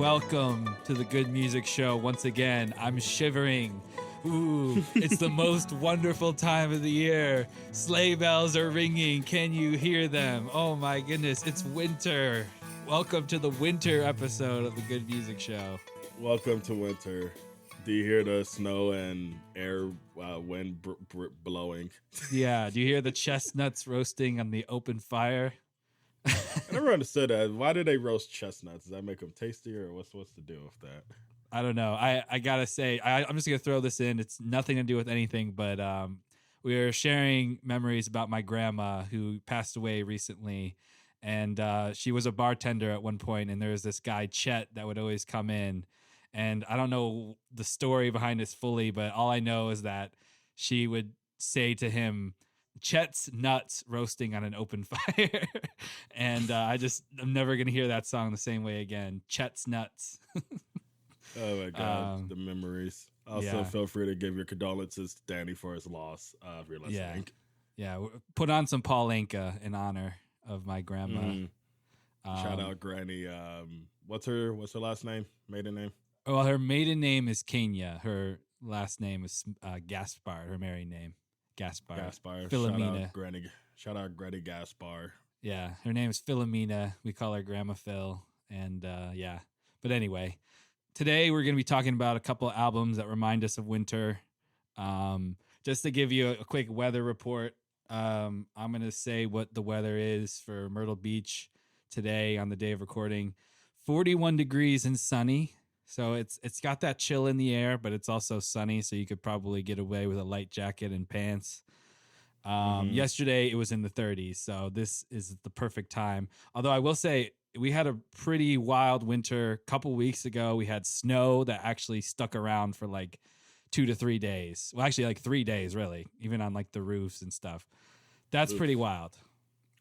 Welcome to the Good Music Show. Once again, I'm shivering. Ooh, it's the most wonderful time of the year. Sleigh bells are ringing. Can you hear them? Oh my goodness, it's winter. Welcome to the winter episode of the Good Music Show. Welcome to winter. Do you hear the snow and air wind blowing? Yeah, do you hear the chestnuts roasting on the open fire? I never understood that. Why do they roast chestnuts? Does that make them tastier, or what's the deal with that? I don't know. I gotta say, I'm just gonna throw this in. It's nothing to do with anything, but we were sharing memories about my grandma who passed away recently, and she was a bartender at one point, and there was this guy Chet that would always come in, and I don't know the story behind this fully, but all I know is that she would say to him, Chet's nuts roasting on an open fire. And I'm never going to hear that song the same way again. Chet's nuts. Oh my God, the memories. Also, feel free to give your condolences to Danny for his loss if you're listening. Yeah, put on some Paul Anka in honor of my grandma. Shout out Granny. What's her last name? Maiden name? Well, her maiden name is Kenya. Her last name is Gaspar, her married name. Gaspar. Philomena. Shout out Granny Gaspar. Yeah, her name is Philomena. We call her Grandma Phil. And yeah. But anyway, today we're going to be talking about a couple of albums that remind us of winter. Just to give you a quick weather report, I'm going to say what the weather is for Myrtle Beach today on the day of recording. 41 degrees and sunny. So it's got that chill in the air, but it's also sunny, so you could probably get away with a light jacket and pants. Yesterday, it was in the 30s, so this is the perfect time. Although I will say, we had a pretty wild winter. A couple weeks ago, we had snow that actually stuck around for like 2 to 3 days. Well, actually like 3 days, really, even on like the roofs and stuff. That's pretty wild.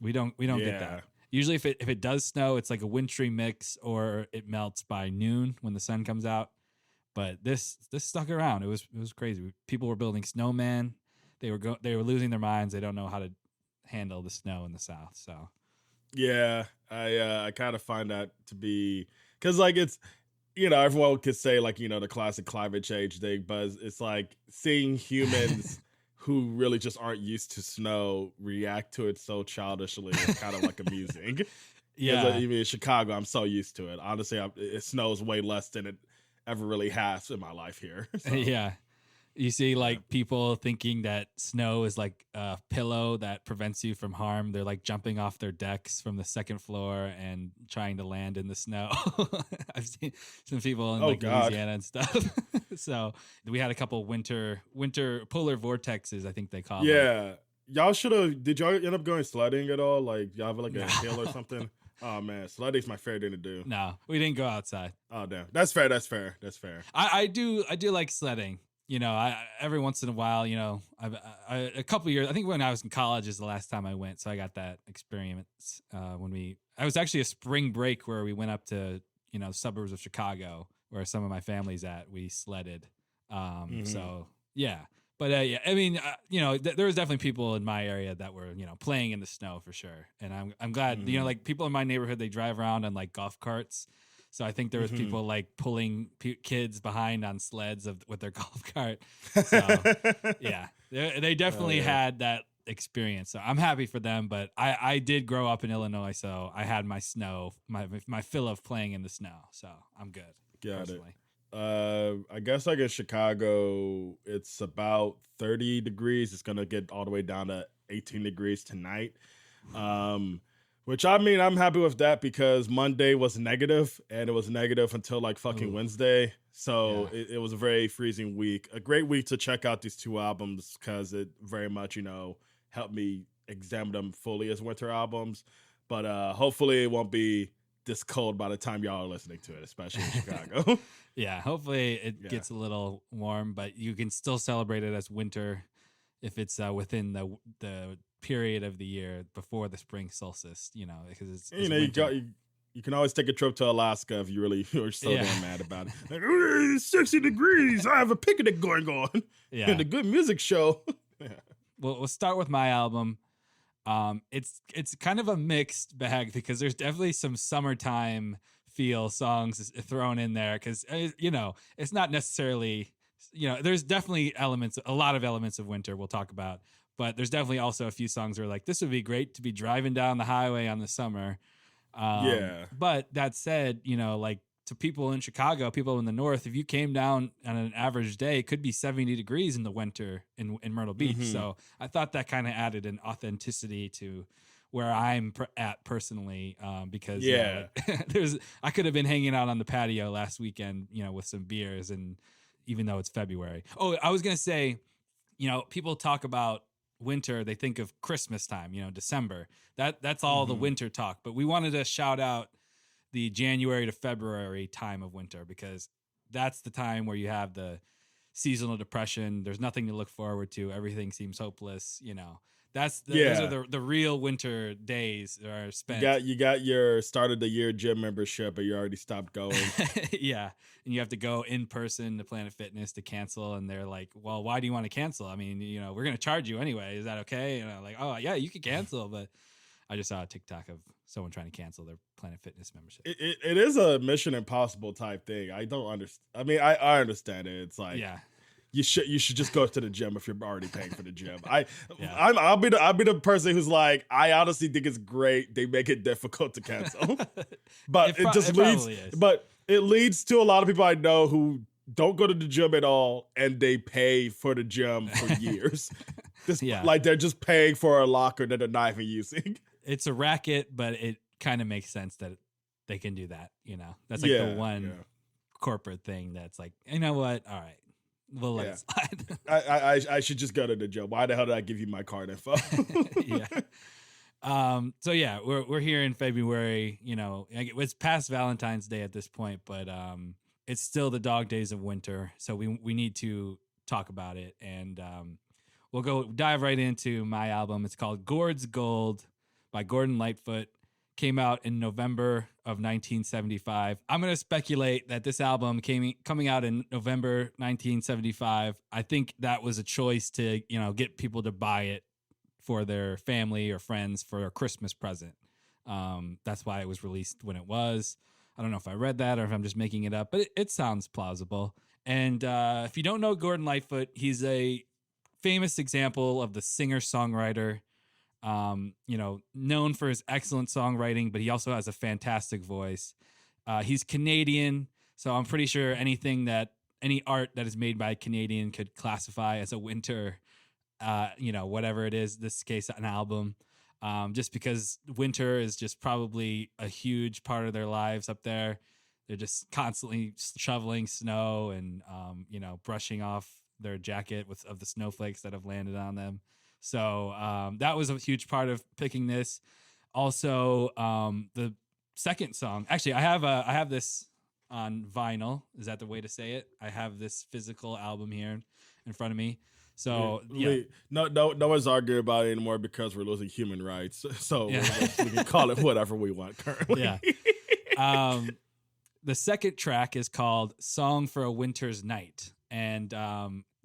We don't get that. Usually if it does snow, it's like a wintry mix or it melts by noon when the sun comes out. But this stuck around. It was crazy. People were building snowmen. They were losing their minds. They don't know how to handle the snow in the South. So yeah, I kind of find that to be, because like it's, everyone could say like, the classic climate change thing, but it's like seeing humans who really just aren't used to snow react to it so childishly is kind of like amusing. Yeah. Even in Chicago, I'm so used to it. Honestly, it snows way less than it ever really has in my life here. So. Yeah. You see like people thinking that snow is like a pillow that prevents you from harm. They're like jumping off their decks from the second floor and trying to land in the snow. I've seen some people in Louisiana and stuff. So we had a couple winter polar vortexes, I think they call them. Yeah. Did y'all end up going sledding at all? Like y'all have like a hill or something? Oh man, sledding's my favorite thing to do. No, we didn't go outside. Oh damn. That's fair. I do like sledding. I every once in a while, a couple of years, I think when I was in college is the last time I went. So I got that experience I was actually a spring break where we went up to, the suburbs of Chicago where some of my family's at. We sledded. So yeah, but I mean, there was definitely people in my area that were, playing in the snow for sure. And I'm glad, like people in my neighborhood, they drive around on like golf carts. So I think there was people like pulling kids behind on sleds with their golf cart. So yeah, they definitely had that experience. So I'm happy for them. But I did grow up in Illinois, so I had my snow, my fill of playing in the snow. So I'm good. Got it. I guess like in Chicago, it's about 30 degrees. It's gonna get all the way down to 18 degrees tonight. Which I mean, I'm happy with that because Monday was negative and it was negative until like fucking Wednesday. So it was a very freezing week. A great week to check out these two albums because it very much, helped me examine them fully as winter albums. But hopefully it won't be this cold by the time y'all are listening to it, especially in Chicago. Yeah, hopefully it gets a little warm, but you can still celebrate it as winter if it's within the period of the year before the spring solstice, because it's you can always take a trip to Alaska if you really are so damn mad about it. Like, it's 60 degrees. I have a picnic going on. Yeah. And a good music show. Well, we'll start with my album. It's kind of a mixed bag because there's definitely some summertime feel songs thrown in there because it's not necessarily there's definitely a lot of elements of winter we'll talk about, but there's definitely also a few songs where like this would be great to be driving down the highway on the summer. Yeah. But that said, like to people in Chicago, people in the north, if you came down on an average day, it could be 70 degrees in the winter in Myrtle Beach. Mhm. So I thought that kind of added an authenticity to where I'm at personally, because I could have been hanging out on the patio last weekend, with some beers, and even though it's February. Oh, I was gonna say, people talk about winter, they think of Christmas time, December. That's all the winter talk. But we wanted to shout out the January to February time of winter because that's the time where you have the seasonal depression. There's nothing to look forward to. Everything seems hopeless. Those are the real winter days that are spent. You got your start of the year gym membership, but you already stopped going. Yeah, and you have to go in person to Planet Fitness to cancel, and they're like, "Well, why do you want to cancel? I mean, we're going to charge you anyway. Is that okay?" And I'm like, "Oh, yeah, you can cancel." But I just saw a TikTok of someone trying to cancel their Planet Fitness membership. It is a Mission Impossible type thing. I don't understand. I mean, I understand it. It's like, yeah. You should just go to the gym if you're already paying for the gym. I'll be the person who's like, I honestly think it's great they make it difficult to cancel, but it leads to a lot of people I know who don't go to the gym at all and they pay for the gym for years. Like they're just paying for a locker that they're not even using. It's a racket, but it kind of makes sense that they can do that. That's like the one corporate thing that's like, you know what? All right. We'll let it slide. I should just go to the gym. Why the hell did I give you my card info? Yeah. So yeah, we're here in February. It's past Valentine's Day at this point, but it's still the dog days of winter. So we need to talk about it, and we'll go dive right into my album. It's called Gord's Gold by Gordon Lightfoot. Came out in November of 1975. I'm going to speculate that this album coming out in November 1975. I think that was a choice to, get people to buy it for their family or friends for a Christmas present. That's why it was released when it was. I don't know if I read that or if I'm just making it up, but it sounds plausible. And if you don't know Gordon Lightfoot, he's a famous example of the singer-songwriter. Known for his excellent songwriting, but he also has a fantastic voice. He's Canadian, so I'm pretty sure any art that is made by a Canadian could classify as a winter, whatever it is, this case, an album. Just because winter is just probably a huge part of their lives up there. They're just constantly shoveling snow and, brushing off their jacket of the snowflakes that have landed on them. So that was a huge part of picking this. Also, the second song. Actually, I have this on vinyl. Is that the way to say it? I have this physical album here in front of me. So no one's arguing about it anymore because we're losing human rights. So we can call it whatever we want currently. Yeah. The second track is called "Song for a Winter's Night," and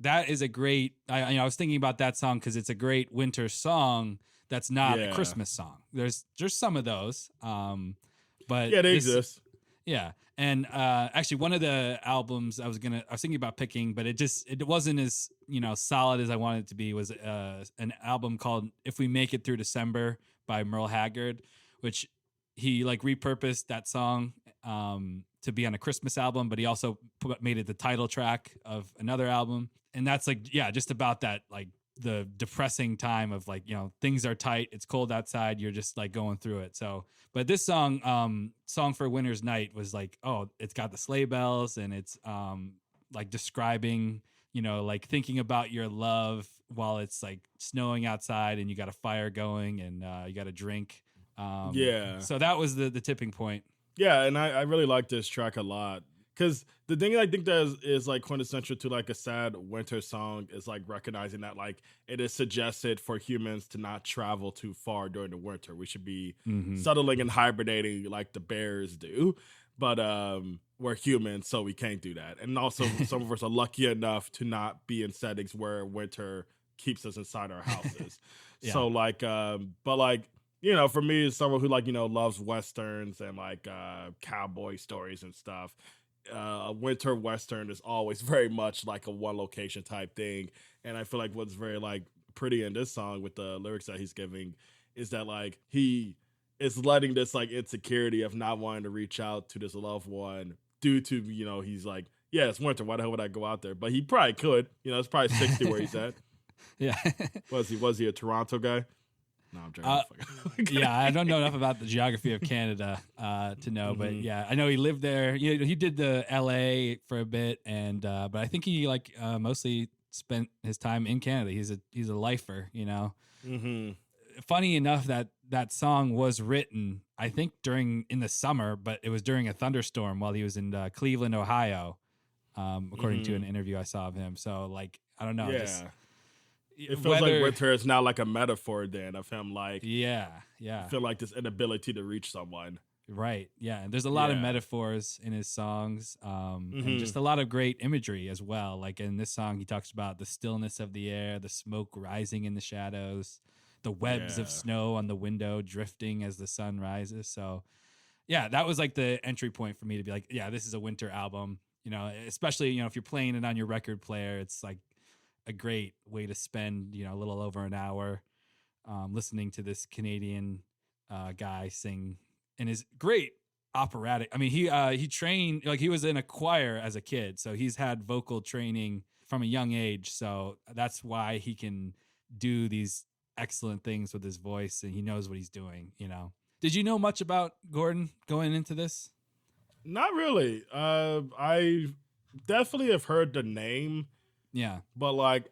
that is a great. I was thinking about that song because it's a great winter song. That's not a Christmas song. There's some of those, but they exist. Yeah, and actually, one of the albums I was thinking about picking, but it wasn't as solid as I wanted it to be. Was an album called "If We Make It Through December" by Merle Haggard, which he repurposed that song to be on a Christmas album, but he also made it the title track of another album. And that's just about that, the depressing time of things are tight. It's cold outside. You're just going through it. So, but this song, Song for a Winter's Night was it's got the sleigh bells and it's describing, thinking about your love while it's snowing outside and you got a fire going and you got a drink. So that was the tipping point. Yeah. And I really like this track a lot. Because the thing I think that is quintessential to a sad winter song is recognizing that it is suggested for humans to not travel too far during the winter. We should be settling and hibernating like the bears do, but we're humans, so we can't do that. And also, some of us are lucky enough to not be in settings where winter keeps us inside our houses. So for me, as someone who like loves westerns and like cowboy stories and stuff, a winter western is always very much like a one location type thing. And I feel like what's very like pretty in this song with the lyrics that he's giving is that like he is letting this like insecurity of not wanting to reach out to this loved one due to he's like, yeah, it's winter, why the hell would I go out there? But he probably could. It's probably 60 where he's at. Yeah. Was he a Toronto guy? No, I'm joking. Yeah, I don't know enough about the geography of Canada to know, but yeah, I know he lived there. He did the LA for a bit, and but I think he like mostly spent his time in Canada. He's a lifer, Mm-hmm. Funny enough that song was written, I think in the summer, but it was during a thunderstorm while he was in Cleveland, Ohio, according to an interview I saw of him. So like, I don't know. Yeah. It feels like winter is now like a metaphor then of him like yeah. feel like this inability to reach someone. Right. Yeah. And there's a lot of metaphors in his songs, and just a lot of great imagery as well. Like in this song, he talks about the stillness of the air, the smoke rising in the shadows, the webs of snow on the window drifting as the sun rises. So yeah, that was like the entry point for me to be like, yeah, this is a winter album, especially, if you're playing it on your record player, it's like a great way to spend, a little over an hour listening to this Canadian guy sing and his great operatic. I mean, he trained, like he was in a choir as a kid, so he's had vocal training from a young age. So that's why he can do these excellent things with his voice, and he knows what he's doing. Did you know much about Gordon going into this? Not really. I definitely have heard the name. Yeah, but like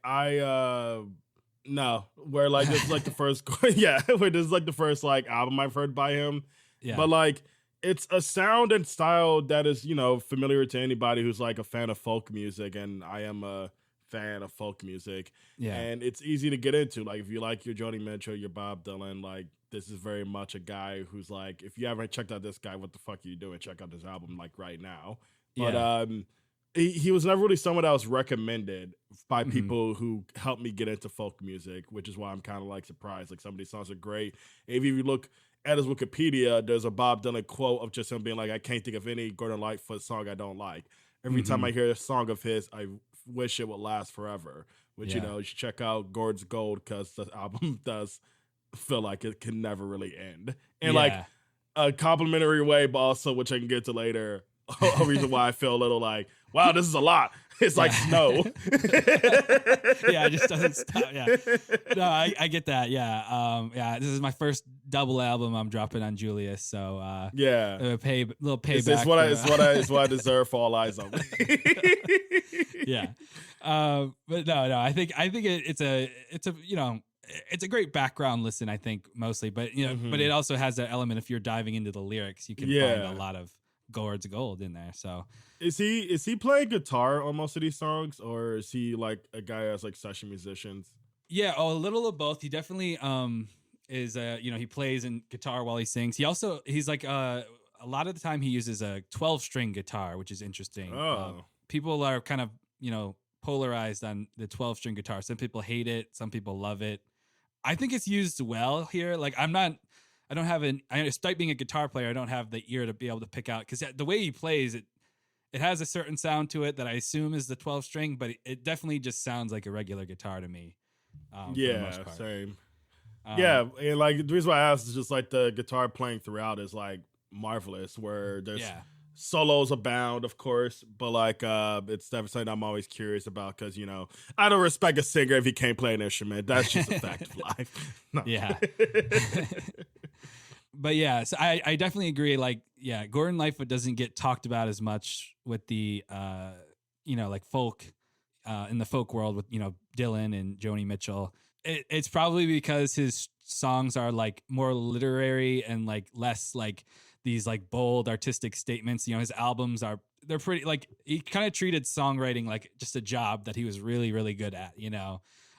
no, where like this is like the first where this is like the first like album I've heard by him. Yeah, but like it's a sound and style that is familiar to anybody who's like a fan of folk music, and I am a fan of folk music. Yeah, and it's easy to get into. Like if you like your Joni Mitchell, your Bob Dylan, like this is very much a guy who's like, if you haven't checked out this guy, what the fuck are you doing? Check out this album like right now. But he was never really someone that was recommended by people who helped me get into folk music, which is why I'm kind of like surprised. Like some of these songs are great. If you look at his Wikipedia, there's a Bob Dylan quote of just him being like, I can't think of any Gordon Lightfoot song I don't like. Every time I hear a song of his, I wish it would last forever. Which, you should check out Gord's Gold, because the album does feel like it can never really end. And like a complimentary way, but also, which I can get to later, a reason why I feel a little like, wow, this is a lot. It's like snow. Yeah, it just doesn't stop. Yeah, no, I get that. Yeah, this is my first double album I'm dropping on Julius, so a little payback. It's what I deserve for All Eyes on Me. Yeah, but no, I think it's a great background listen. I think mostly, but but it also has that element. If you're diving into the lyrics, you can find a lot of Gord's gold in there. So is he playing guitar on most of these songs, or is he like a guy that's like session musicians? Yeah, a little of both. He definitely is he plays in guitar while he sings. He's like a lot of the time he uses a 12-string guitar, which is interesting. People are kind of polarized on the 12-string guitar. Some people hate it, some people love it. I think it's used well here. Like despite being a guitar player, I don't have the ear to be able to pick out, because the way he plays it has a certain sound to it that I assume is the 12-string, but it definitely just sounds like a regular guitar to me. Same. And like the reason why I asked is just like the guitar playing throughout is like marvelous, where there's solos abound, of course, but like it's definitely something I'm always curious about, because I don't respect a singer if he can't play an instrument. That's just a fact of life. No. Yeah. But yeah, so I definitely agree. Like, yeah, Gordon Lightfoot doesn't get talked about as much with the like folk in the folk world with Dylan and Joni Mitchell. It's probably because his songs are like more literary and like less like these like bold artistic statements. His albums they're pretty, like, he kind of treated songwriting like just a job that he was really, really good at,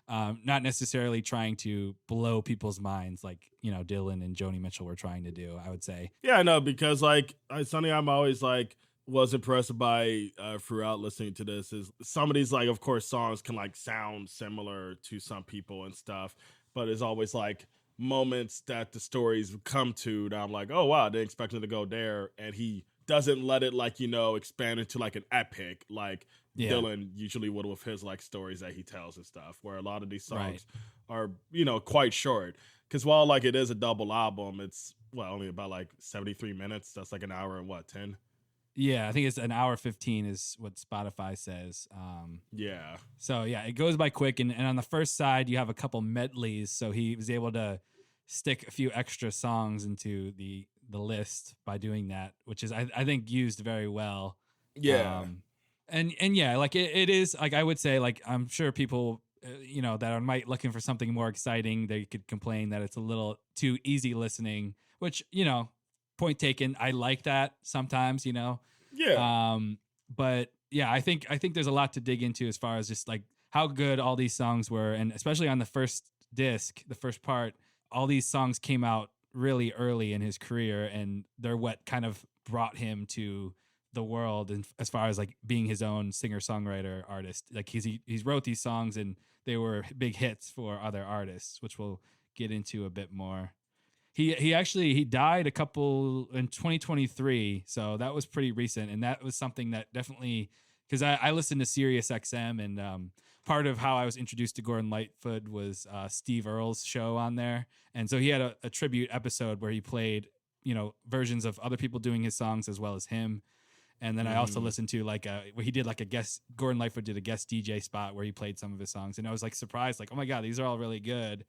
not necessarily trying to blow people's minds like, Dylan and Joni Mitchell were trying to do, I would say. Yeah, I know, because like something I'm always like was impressed by throughout listening to this is some of these, like, of course, songs can like sound similar to some people and stuff, but it's always like moments that the stories come to that I'm like, oh wow, I didn't expect him to go there, and he doesn't let it like expand into like an epic like Yeah. Dylan usually would with his like stories that he tells and stuff. Where a lot of these Right. songs are quite short. Because while like it is a double album, it's only about like 73 minutes. That's like an hour and what 10. Yeah, I think it's an hour 15 is what Spotify says. Yeah. So yeah, it goes by quick. And on the first side, you have a couple medleys. So he was able to stick a few extra songs into the list by doing that, which is I think used very well. Yeah. And yeah, like it is like I would say like I'm sure people that are might looking for something more exciting, they could complain that it's a little too easy listening, which point taken. I like that sometimes, Yeah. but yeah, I think there's a lot to dig into as far as just like how good all these songs were, and especially on the first disc, the first part, all these songs came out really early in his career, and they're what kind of brought him to the world, and as far as like being his own singer-songwriter artist. Like he's wrote these songs and they were big hits for other artists, which we'll get into a bit more. He died a couple in 2023, so that was pretty recent, and that was something that definitely, because I listened to Sirius XM, and part of how I was introduced to Gordon Lightfoot was Steve Earle's show on there, and so he had a tribute episode where he played versions of other people doing his songs as well as him. And then I also listened to where he did like a guest, Gordon Lightfoot did a guest DJ spot where he played some of his songs, and I was like surprised, like, oh my God, these are all really good,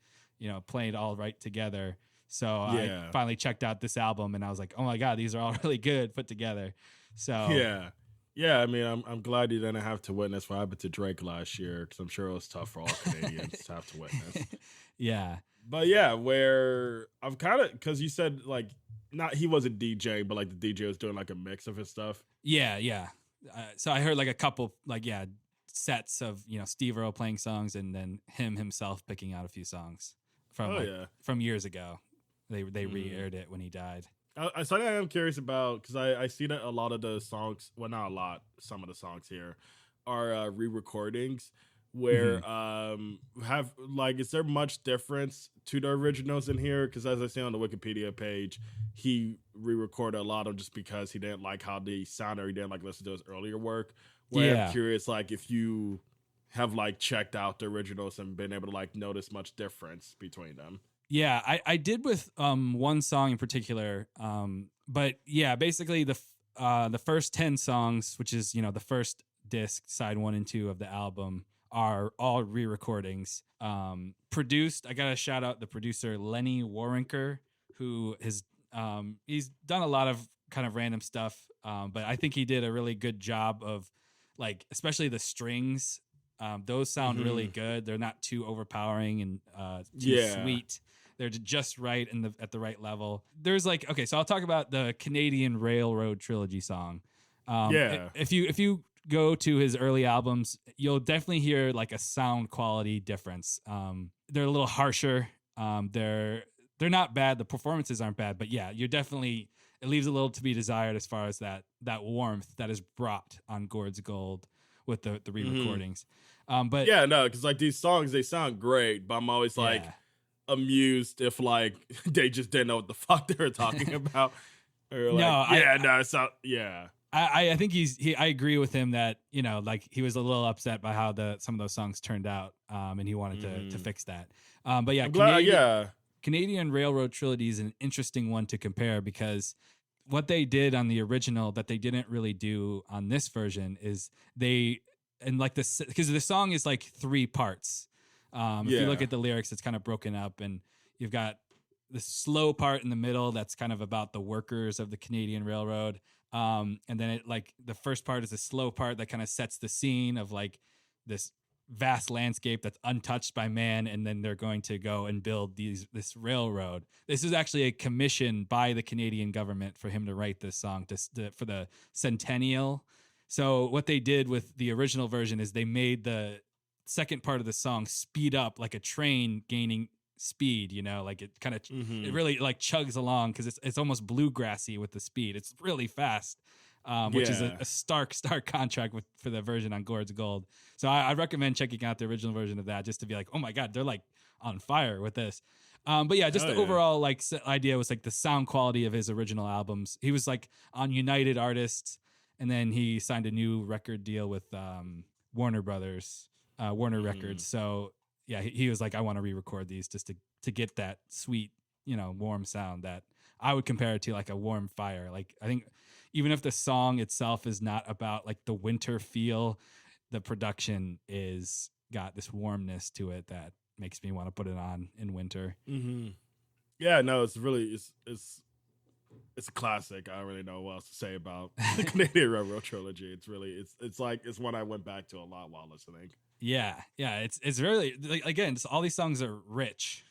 playing all right together. So I finally checked out this album, and I was like, oh my God, these are all really good put together. So yeah. I mean, I'm glad you didn't have to witness what happened to Drake last year, because I'm sure it was tough for all Canadians to have to witness. Yeah, but yeah, where I'm kind of, because you said like not he wasn't DJ, but like the DJ was doing like a mix of his stuff. Yeah. So I heard like a couple sets of Steve Earle playing songs, and then him himself picking out a few songs from years ago. They re-aired it when he died. Something I am curious about, because I see that a lot of the songs, well, not a lot, some of the songs here are re-recordings where have like, is there much difference to the originals in here? Because as I see on the Wikipedia page, he re-recorded a lot of just because he didn't like how they sounded, or he didn't like listen to his earlier work. Where I'm curious, like if you have like checked out the originals and been able to like notice much difference between them. Yeah, I did with one song in particular, but yeah, basically the first 10 songs, which is the first disc, side 1 and 2 of the album, are all re-recordings. Produced, I gotta shout out the producer Lenny Waronker, who has he's done a lot of kind of random stuff, but I think he did a really good job of like, especially the strings. Those sound really good. They're not too overpowering and too sweet. They're just right at the right level. There's like, okay, so I'll talk about the Canadian Railroad Trilogy song. If you go to his early albums, you'll definitely hear like a sound quality difference. They're a little harsher. They're not bad. The performances aren't bad, but yeah, you're definitely, it leaves a little to be desired as far as that warmth that is brought on Gord's Gold with the re-recordings. But yeah, no, because like these songs, they sound great, but I'm always like amused if like they just didn't know what the fuck they were talking about. Or like, I think I agree with him that like he was a little upset by how some of those songs turned out, and he wanted to fix that. But yeah, Canadian Railroad Trilogy is an interesting one to compare, because what they did on the original that they didn't really do on this version is because the song is like 3 parts. If you look at the lyrics, it's kind of broken up, and you've got the slow part in the middle that's kind of about the workers of the Canadian Railroad. And then it like the first part is a slow part that kind of sets the scene of like this vast landscape that's untouched by man, and then they're going to go and build this railroad. This is actually a commission by the Canadian government for him to write this song for the centennial. So what they did with the original version is they made the second part of the song speed up like a train gaining speed, like it kind of it really like chugs along, because it's almost bluegrassy with the speed. It's really fast, which is a stark contract for the version on Gord's Gold. So I recommend checking out the original version of that, just to be like, oh my God, they're like on fire with this. But yeah, just Hell the yeah. overall like idea was like the sound quality of his original albums. He was like on United Artists, and then he signed a new record deal with Warner Brothers, Warner Records. So yeah, he was like, I want to re-record these just to get that sweet, warm sound that I would compare it to like a warm fire. Like I think even if the song itself is not about like the winter feel, the production is got this warmness to it that makes me want to put it on in winter. Mm-hmm. Yeah, no, it's really it's a classic. I don't really know what else to say about the Canadian Railroad trilogy. It's really it's one I went back to a lot while listening. Yeah, it's really like, again, just all these songs are rich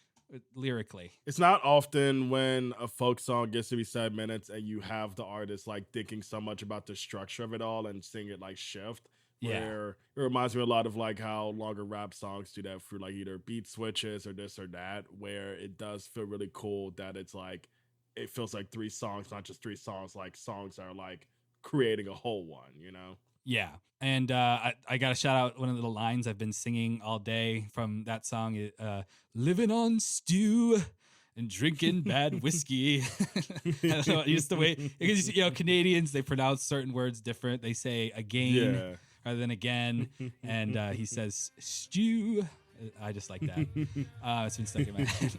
lyrically. It's not often when a folk song gets to be 7 minutes and you have the artist like thinking so much about the structure of it all and seeing it like shift. Where it reminds me a lot of like how longer rap songs do that through like either beat switches or this or that, where it does feel really cool that it's like it feels like 3 songs, not just 3 songs, like songs that are like creating a whole one, you know? Yeah. And I got to shout out one of the lines I've been singing all day from that song. Living on stew and drinking bad whiskey. I don't know, just the way, because, Canadians, they pronounce certain words different. They say again rather than again. And he says stew. I just like that. It's been stuck in my head.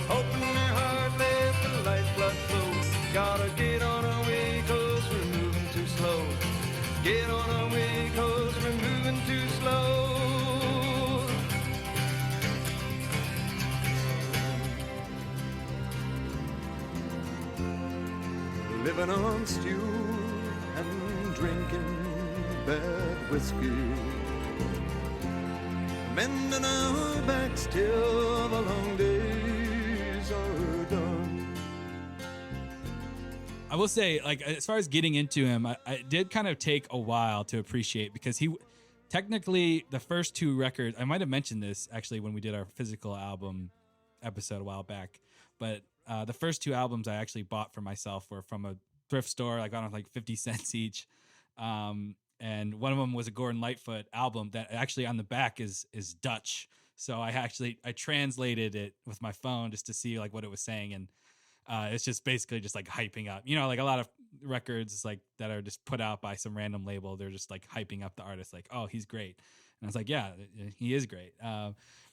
Open your heart, let the lifeblood flow. Gotta get on our way, cause we're moving too slow. Get on our way, cause we're moving too slow. Living on stew and drinking bad whiskey. Mending our backs till the long days are done. I will say, like, as far as getting into him, I did kind of take a while to appreciate, because he technically, the first 2 records, I might have mentioned this actually when we did our physical album episode a while back, but the first 2 albums I actually bought for myself were from a thrift store, like, I don't know, like 50 cents each. And one of them was a Gordon Lightfoot album that actually on the back is Dutch. So I translated it with my phone just to see like what it was saying. And it's just basically just like hyping up, like a lot of records like that are just put out by some random label. They're just like hyping up the artist, like, oh, he's great. And I was like, yeah, he is great.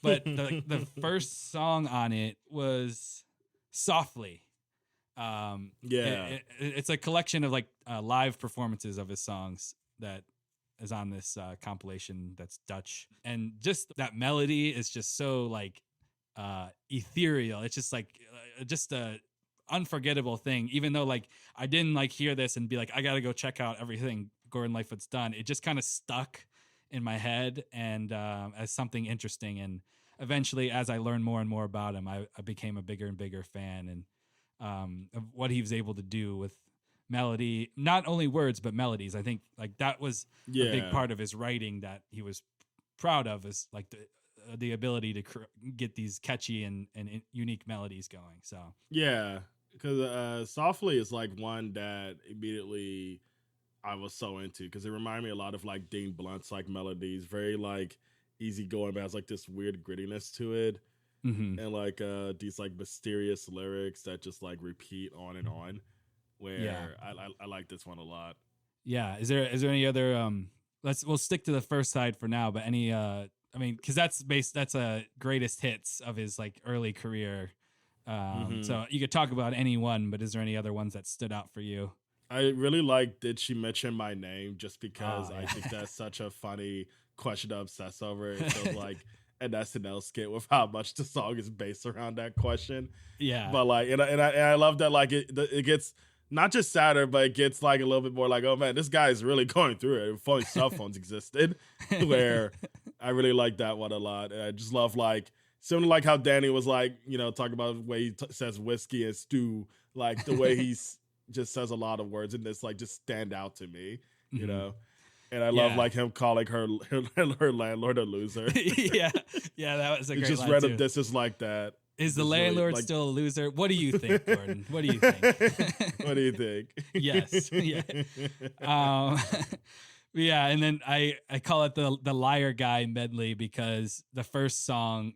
But the first song on it was Softly. It's a collection of like live performances of his songs that is on this compilation that's Dutch, and just that melody is just so like ethereal. It's just like just a unforgettable thing, even though like I didn't like hear this and be like, I gotta go check out everything Gordon Lightfoot's done. It just kind of stuck in my head and as something interesting, and eventually as I learned more and more about him, I became a bigger and bigger fan and of what he was able to do with melody, not only words but melodies. I think like that was a big part of his writing that he was proud of, is like the ability to get these catchy and unique melodies going. So because Softly is like one that immediately I was so into, because it reminded me a lot of like Dean Blunt's like melodies, very like easygoing, but has like this weird grittiness to it. Mm-hmm. And like these like mysterious lyrics that just like repeat on and on. Where I like this one a lot. Yeah. Is there any other we'll stick to the first side for now, but any because that's greatest hits of his like early career. So you could talk about any one, but is there any other ones that stood out for you? I really like Did She Mention My Name, just because I think that's such a funny question to obsess over. It feels like an SNL skit with how much the song is based around that question. Yeah. But like, and I love that like it gets not just sadder, but it gets like a little bit more like, oh man, this guy is really going through it. If only cell phones existed, where I really like that one a lot. And I just love like, similar like how Danny was like, talking about the way he says whiskey and stew, like the way he's just says a lot of words in this, like just stand out to me, you know? And I love like him calling her landlord a loser. yeah, that was a great just line read too. This is like that. Is the landlord really, still a loser? What do you think, Gordon? What do you think? What do you think? Yes. Yeah. Yeah, and then I call it the liar guy medley because the first song,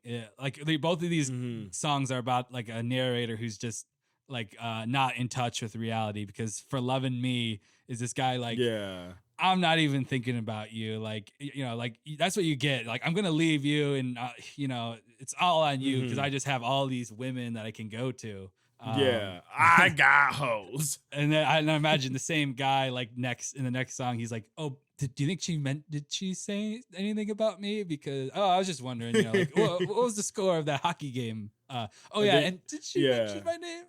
both of these Mhm. songs are about like a narrator who's just like not in touch with reality. Because for loving me is this guy like, Yeah. I'm not even thinking about you, like like that's what you get. Like I'm gonna leave you, and it's all on you because I Mhm. just have all these women that I can go to. Yeah. I got hoes. And then I imagine the same guy like next in the next song, he's like, "Oh, do you think did she say anything about me? Because I was just wondering, like what was the score of that hockey game? Oh I yeah, think and did she mention yeah. my name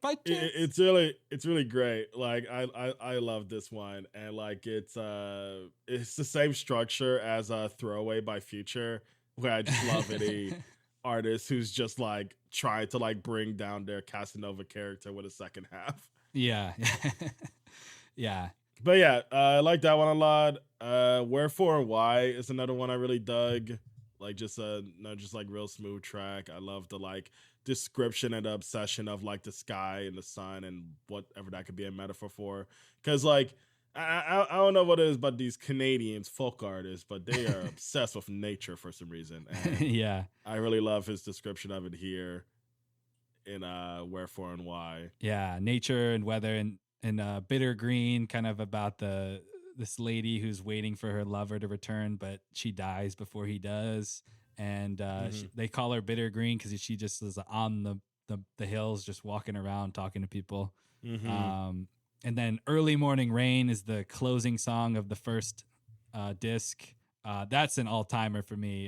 by chance?" It's really great. Like I love this one, and like it's the same structure as Throwaway by Future, where I just love any artist who's just like trying to like bring down their Casanova character with a second half. Yeah, yeah, But yeah, I like that one a lot. Wherefore and Why is another one I really dug. Like just no, just like real smooth track. I love the like description and the obsession of like the sky and the sun and whatever that could be a metaphor for. Because like I don't know what it is about these Canadians folk artists, but they are obsessed with nature for some reason, and yeah, I really love his description of it here in Wherefore and Why. yeah. Nature and weather and Bitter Green, kind of about this lady who's waiting for her lover to return, but she dies before he does, and Hmm. they call her Bitter Green because she just is on the hills, just walking around talking to people. Hmm. Um, and then Early Morning Rain is the closing song of the first disc. That's an all timer for me.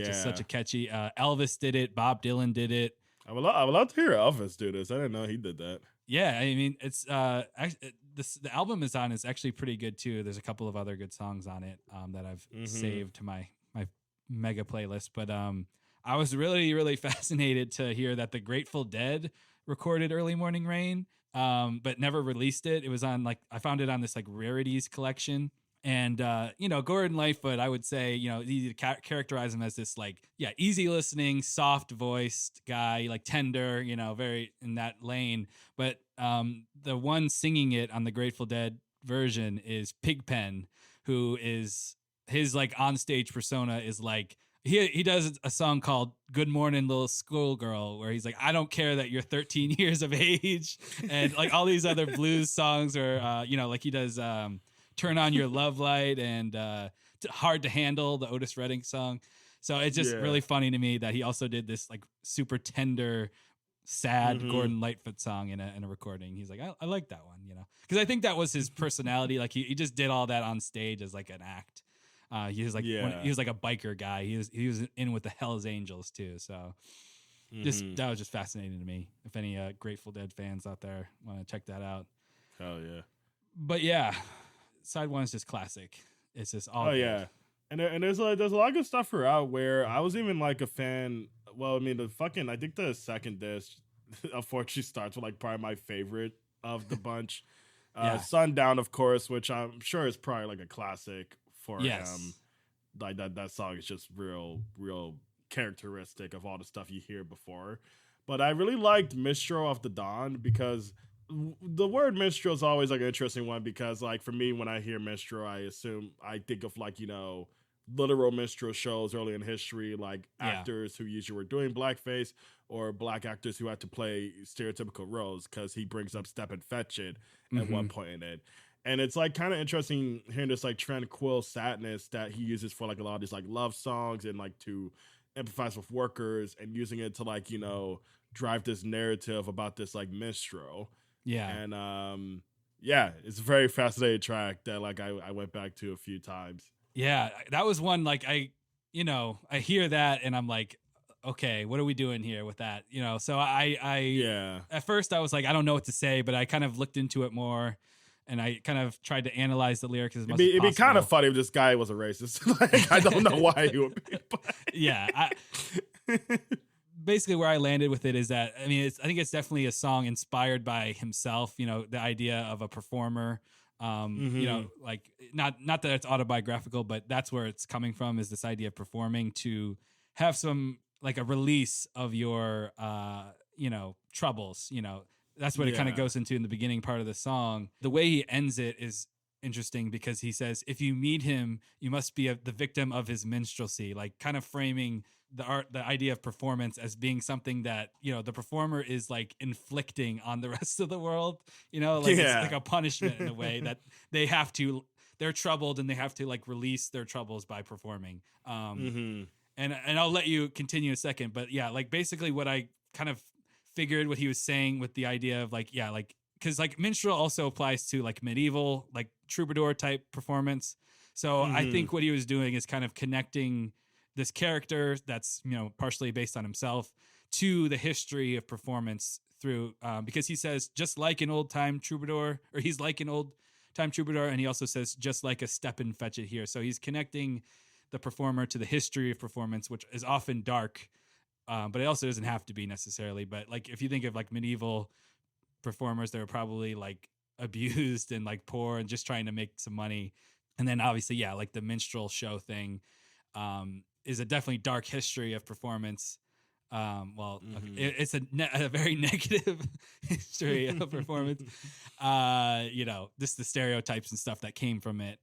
Just such Yeah. a catchy. Elvis did it. Bob Dylan did it. I would love to hear Elvis do this. I didn't know he did that. Yeah, I mean, it's the album is actually pretty good too. There's a couple of other good songs on it that I've Hmm. saved to my mega playlist. But I was really really fascinated to hear that the Grateful Dead recorded Early Morning Rain, but never released it. It was on like I found it on this like rarities collection. And Gordon Lightfoot, I would say, easy to characterize him as this like, yeah, easy listening, soft voiced guy, like tender, very in that lane. But the one singing it on the Grateful Dead version is Pigpen, who is his like onstage persona is like he does a song called "Good Morning Little Schoolgirl" where he's like, I don't care that you're 13 years of age, and like all these other blues songs, or like he does. Turn on Your Love Light and Hard to Handle, the Otis Redding song. So it's just Yeah. really funny to me that he also did this like super tender, sad Hmm. Gordon Lightfoot song in a recording. He's like, I like that one, because I think that was his personality. Like he just did all that on stage as like an act. He was like Yeah. he was like a biker guy. He was in with the Hell's Angels too. So just Hmm. that was just fascinating to me. If any Grateful Dead fans out there want to check that out, Hell yeah. but yeah, side one is just classic. It's just all Oh good. yeah. And there's a lot of good stuff throughout where I was even like a fan. Well, I mean I think the second disc unfortunately starts with like probably my favorite of the bunch. Yeah. Sundown, of course, which I'm sure is probably like a classic for him. Yes. Like that song is just real characteristic of all the stuff you hear before. But I really liked Minstrel of the Dawn because the word minstrel is always like an interesting one because like for me when I hear minstrel I think of like literal minstrel shows early in history, like Yeah. actors who usually were doing blackface or black actors who had to play stereotypical roles, because he brings up Step and Fetch It at one point in it. And it's like kind of interesting hearing this like tranquil sadness that he uses for like a lot of these like love songs and like to empathize with workers and using it to like drive this narrative about this like minstrel. Yeah. And yeah, it's a very fascinating track that like I went back to a few times. Yeah. That was one like I hear that and I'm like, okay, what are we doing here with that? So I Yeah. at first I was like, I don't know what to say, but I kind of looked into it more and I kind of tried to analyze the lyrics as much as It'd be kind of possible. funny if this guy was a racist. Like, I don't know why he would be. But Yeah. Basically where I landed with it is that I think it's definitely a song inspired by himself. The idea of a performer. Like not that it's autobiographical, but that's where it's coming from. Is this idea of performing to have some like a release of your troubles. That's what it kind of Yeah. goes into in the beginning part of the song. The way he ends it is interesting because he says, if you meet him, you must be the victim of his minstrelsy, like kind of framing the idea of performance as being something that, you know, the performer is like inflicting on the rest of the world, you know, like it's like a punishment in a way that they're troubled and they have to like release their troubles by performing. And I'll let you continue in a second, but yeah, like basically what I kind of figured what he was saying with the idea of like, yeah, like, because like minstrel also applies to like medieval, like troubadour type performance. So I think what he was doing is kind of connecting this character that's, you know, partially based on himself to the history of performance through, because he says, just like an old time troubadour, or he's like an old time troubadour. And he also says, just like a step and fetch it here. So he's connecting the performer to the history of performance, which is often dark, but it also doesn't have to be necessarily. But like, if you think of like medieval performers, they were probably like abused and like poor and just trying to make some money. And then obviously, yeah, like the minstrel show thing is a definitely dark history of performance. It's a very negative history of performance. You know, just the stereotypes and stuff that came from it.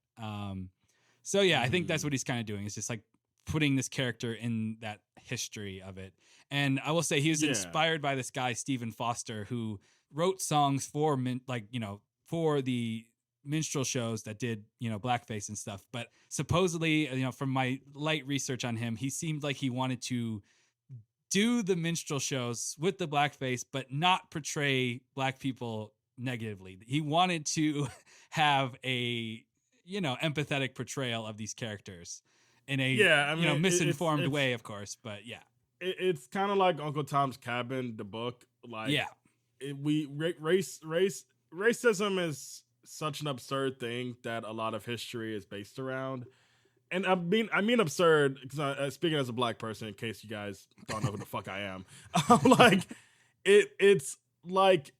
So yeah, I think that's what he's kind of doing. It's just like putting this character in that history of it. And I will say he was inspired by this guy, Stephen Foster, who wrote songs for for the minstrel shows that did, you know, blackface and stuff. But supposedly, you know, from my light research on him, he seemed like he wanted to do the minstrel shows with the blackface, but not portray black people negatively. He wanted to have a, you know, empathetic portrayal of these characters in a misinformed way, of course. But yeah, it's kind of like Uncle Tom's Cabin, the book. Like, racism is such an absurd thing that a lot of history is based around. And I mean absurd because speaking as a black person, in case you guys don't know who the fuck I am, like it's like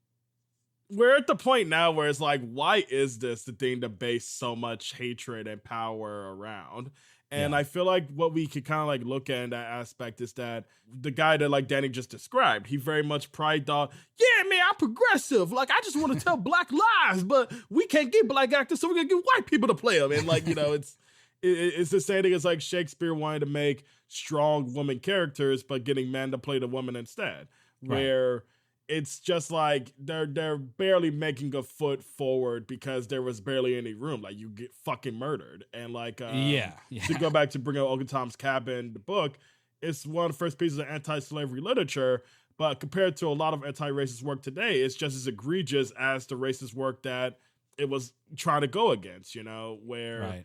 we're at the point now where it's like, why is this the thing to base so much hatred and power around? And I feel like what we could kind of like look at in that aspect is that the guy that like Danny just described, he very much probably thought, yeah, man, I'm progressive. Like, I just want to tell black lies, but we can't get black actors, so we're going to get white people to play them. And like, you know, it's the same thing as like Shakespeare wanted to make strong woman characters, but getting men to play the woman instead. Right. Where it's just like they're barely making a foot forward because there was barely any room. Like, you get fucking murdered. And like, to go back to bring up Uncle Tom's Cabin, the book, it's one of the first pieces of anti-slavery literature. But compared to a lot of anti-racist work today, it's just as egregious as the racist work that it was trying to go against, you know, where,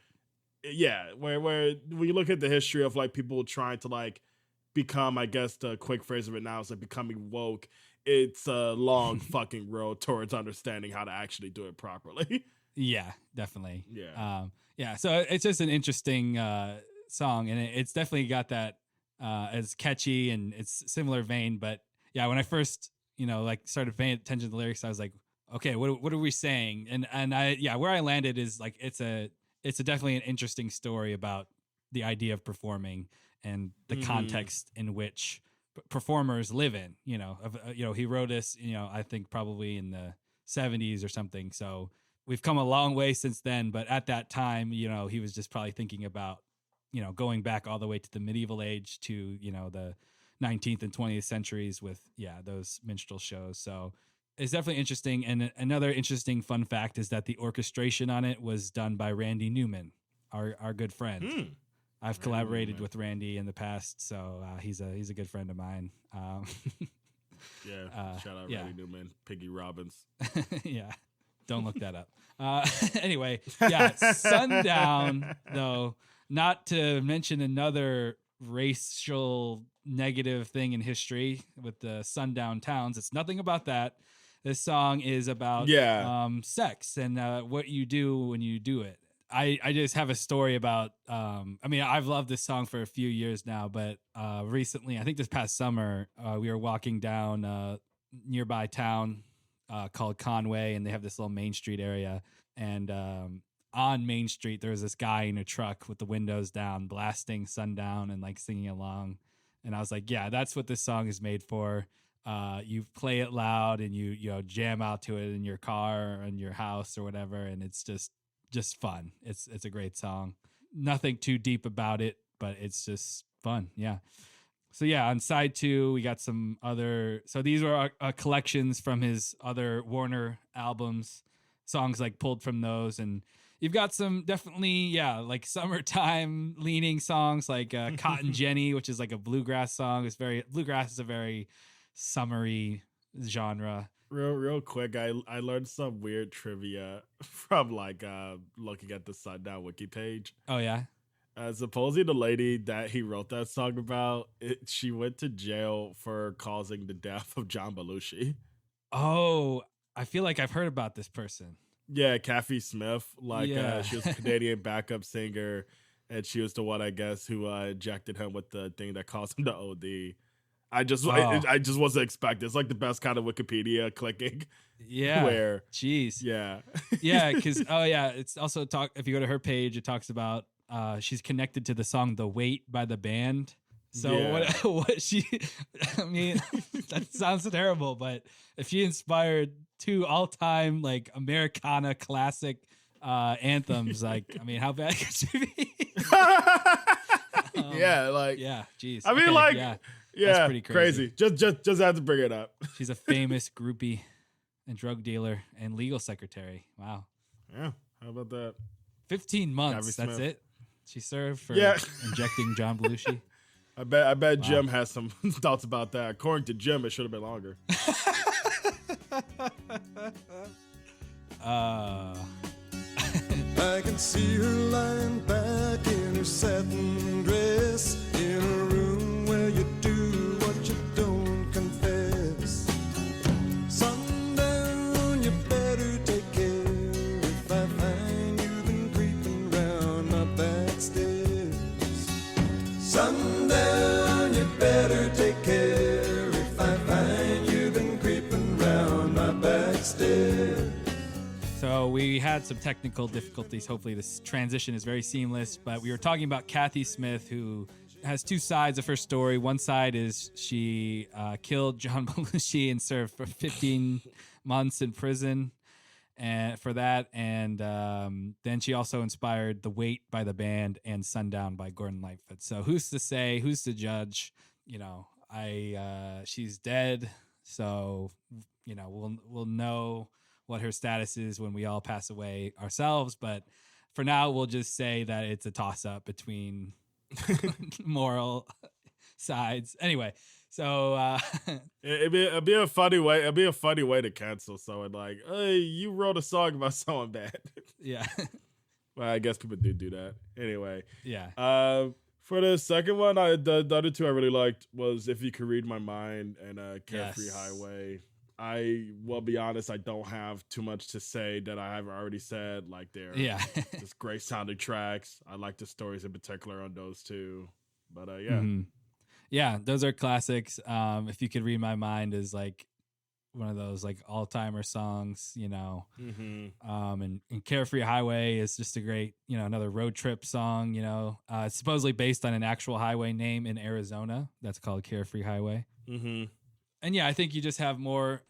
where when you look at the history of like people trying to like become, I guess the quick phrase of it now is like becoming woke. It's a long fucking road towards understanding how to actually do it properly. Yeah, definitely. Yeah. So it's just an interesting song, and it's definitely got that as catchy and it's similar vein. But yeah, when I first, you know, like started paying attention to the lyrics, I was like, okay, what are we saying? And where I landed is like it's definitely an interesting story about the idea of performing and the context in which performers live in, you know, he wrote this, you know, I think probably in the 70s or something. So we've come a long way since then. But at that time, you know, he was just probably thinking about, you know, going back all the way to the medieval age to, you know, the 19th and 20th centuries with, those minstrel shows. So it's definitely interesting. And another interesting fun fact is that the orchestration on it was done by Randy Newman, our good friend. I've collaborated with Randy in the past, so he's a good friend of mine. Shout out Randy Newman, Piggy Robbins. Yeah, don't look that up. Anyway, Sundown, though, not to mention another racial negative thing in history with the sundown towns. It's nothing about that. This song is about sex and what you do when you do it. I just have a story about, I've loved this song for a few years now, but recently, I think this past summer, we were walking down a nearby town called Conway, and they have this little Main Street area. And on Main Street, there was this guy in a truck with the windows down, blasting Sundown and like singing along. And I was like, yeah, that's what this song is made for. You play it loud and you jam out to it in your car or in your house or whatever. And it's just, just fun. It's a great song. Nothing too deep about it, but it's just fun. Yeah. So yeah, on side 2, we got some other. So these were collections from his other Warner albums, songs like pulled from those, and you've got some definitely like summertime leaning songs like Cotton Jenny, which is like a bluegrass song. Bluegrass is a very summery genre. Real quick, I learned some weird trivia from like looking at the Sundown wiki page. Oh yeah. Supposedly the lady that he wrote that song about, she went to jail for causing the death of John Belushi. Oh, I feel like I've heard about this person. Yeah, Kathy Smith. She was a Canadian backup singer, and she was the one, I guess, who injected him with the thing that caused him to OD. I just wasn't expecting. It's like the best kind of Wikipedia clicking. Yeah. Where, jeez. Yeah. Yeah, because it's also if you go to her page, it talks about she's connected to the song "The Weight" by the band. So what she, I mean, that sounds terrible, but if she inspired 2 all-time like Americana classic anthems, like, I mean, how bad could she be? Yeah, geez. I mean, that's pretty crazy. Just had to bring it up. She's a famous groupie and drug dealer and legal secretary. Wow. Yeah, how about that? 15 months. That's it. She served for injecting John Belushi. I bet Jim has some thoughts about that. According to Jim, it should have been longer. I can see her lying back in her satin dress in a room where you do what you don't confess. Sundown, you better take care if I find you've been creeping round my back stairs. Sundown, you better take care if I find you've been creeping round my back stairs. So we had some technical difficulties. Hopefully this transition is very seamless, but we were talking about Kathy Smith, who has 2 sides of her story. One side is she killed John Belushi and served for 15 months in prison and for that. And then she also inspired "The Weight" by the band and "Sundown" by Gordon Lightfoot. So who's to say, who's to judge? She's dead. So, we'll know what her status is when we all pass away ourselves. But for now, we'll just say that it's a toss-up between moral sides. Anyway, so it'd be a funny way. It'd be a funny way to cancel someone. Like, hey, you wrote a song about someone bad. Yeah. Well, I guess people do that. Anyway. Yeah. For the second one, the other 2 I really liked was "If You Could Read My Mind" and "Carefree Highway." I will be honest, I don't have too much to say that I haven't already said. Like, they're just great sounding tracks. I like the stories in particular on those 2. But yeah. Mm-hmm. Yeah, those are classics. "If You Could Read My Mind" is like one of those like all-timer songs, Mm-hmm. And "Carefree Highway" is just a great, another road trip song. It's supposedly based on an actual highway name in Arizona that's called Carefree Highway. Mm-hmm. And yeah, I think you just have more,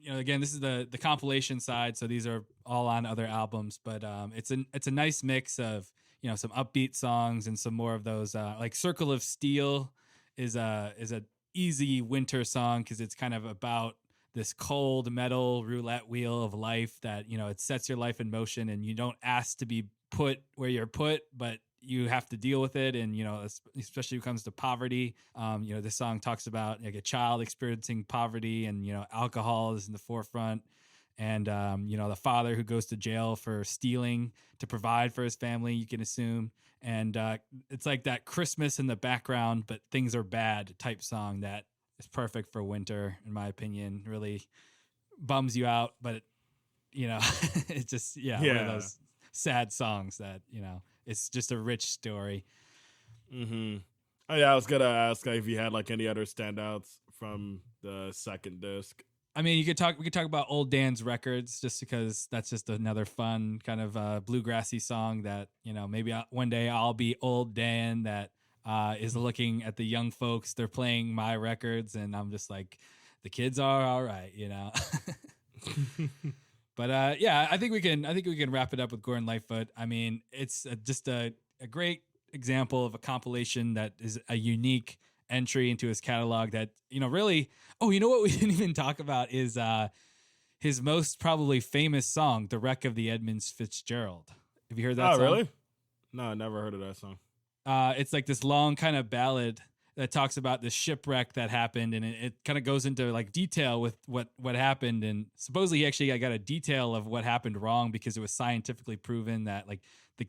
again, this is the compilation side. So these are all on other albums, but it's a nice mix of, some upbeat songs and some more of those, like "Circle of Steel" is a easy winter song, 'cause it's kind of about this cold metal roulette wheel of life that, it sets your life in motion, and you don't ask to be put where you're put, but you have to deal with it. And, especially when it comes to poverty, this song talks about like a child experiencing poverty, and, alcohol is in the forefront. And, the father who goes to jail for stealing to provide for his family, you can assume. And it's like that Christmas in the background, but things are bad type song that is perfect for winter, in my opinion. Really bums you out, but, it's just, one of those sad songs that, it's just a rich story. Mm-hmm. Oh yeah, I was gonna ask if you had like any other standouts from the second disc. I mean, we could talk about Old Dan's Records, just because that's just another fun kind of bluegrassy song that, maybe one day I'll be Old Dan that is looking at the young folks. They're playing my records, and I'm just like, the kids are all right, Yeah, I think we can wrap it up with Gordon Lightfoot. I mean, it's just a great example of a compilation that is a unique entry into his catalog that, really. Oh, you know what we didn't even talk about is his most probably famous song, "The Wreck of the Edmunds Fitzgerald." Have you heard that Oh, song? really? No, I never heard of that song. It's like this long kind of ballad that talks about the shipwreck that happened, and it kind of goes into like detail with what happened. And supposedly he actually got a detail of what happened wrong because it was scientifically proven that like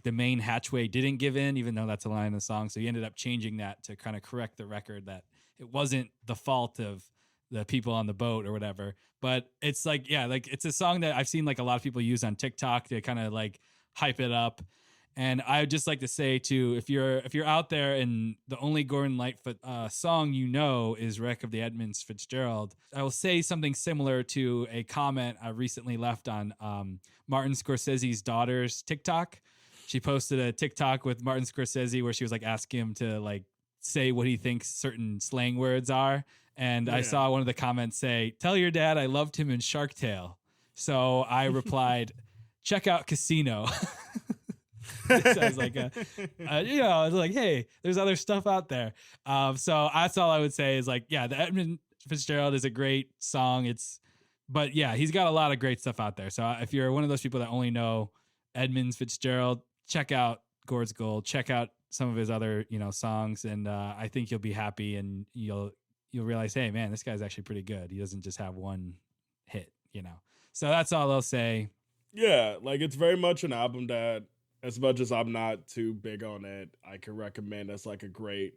the main hatchway didn't give in, even though that's a line in the song. So he ended up changing that to kind of correct the record that it wasn't the fault of the people on the boat or whatever. But it's like, yeah, like it's a song that I've seen like a lot of people use on TikTok to kind of like hype it up. And I would just like to say too, if you're out there and the only Gordon Lightfoot song you know is "Wreck of the Edmunds Fitzgerald," I will say something similar to a comment I recently left on Martin Scorsese's daughter's TikTok. She posted a TikTok with Martin Scorsese where she was like asking him to like say what he thinks certain slang words are. And I saw one of the comments say, "Tell your dad I loved him in Shark Tale." So I replied, "Check out Casino." So I was like, I was like, hey, there's other stuff out there. So that's all I would say is like, yeah, the Edmund Fitzgerald is a great song. But yeah, he's got a lot of great stuff out there. So if you're one of those people that only know Edmund Fitzgerald, check out Gord's Gold, check out some of his other, songs. And I think you'll be happy and you'll realize, hey man, this guy's actually pretty good. He doesn't just have one hit, So that's all I'll say. Yeah, like it's very much an album that, as much as I'm not too big on it, I can recommend as like a great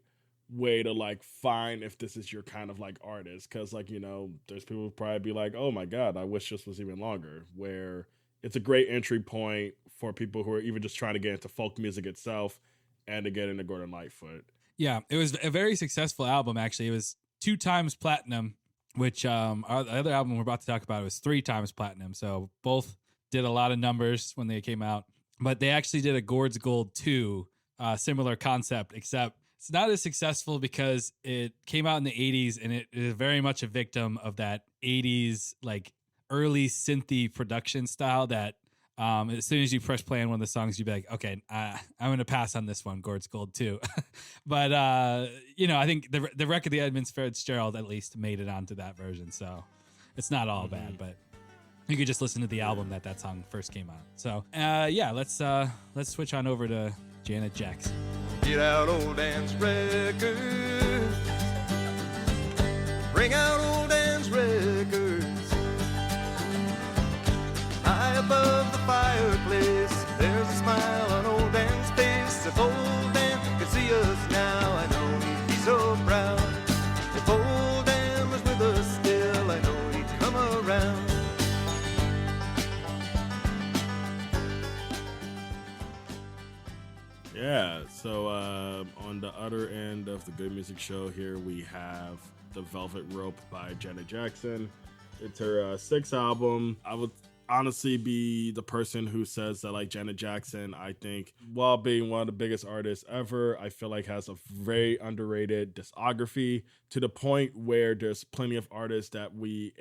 way to like find if this is your kind of like artist. Cause like, there's people who probably be like, oh my God, I wish this was even longer, where it's a great entry point for people who are even just trying to get into folk music itself and to get into Gordon Lightfoot. Yeah, it was a very successful album, actually. It was 2 times platinum, which our other album we're about to talk about was 3 times platinum. So both did a lot of numbers when they came out. But they actually did a Gord's Gold 2, similar concept, except it's not as successful because it came out in the 80s and it is very much a victim of that 80s, like early synthy production style that as soon as you press play on one of the songs, you'd be like, okay, I'm going to pass on this one, Gord's Gold 2. But, I think the Wreck of the Edmunds Fitzgerald at least made it onto that version. So it's not all bad, but you could just listen to the album that song first came out. So, let's switch on over to Janet Jackson. Get out old Dan's records. Bring out old Dan's records. High above the fireplace, there's a smile on old Dan's face. If old Dan could see us now, I know he'd be so proud. If old Dan was with us still, I know he'd come around. Yeah, so on the other end of the Good Music Show here, we have The Velvet Rope by Janet Jackson. It's her 6th album. I would honestly be the person who says that like Janet Jackson, I think, while being one of the biggest artists ever, I feel like has a very underrated discography to the point where there's plenty of artists that we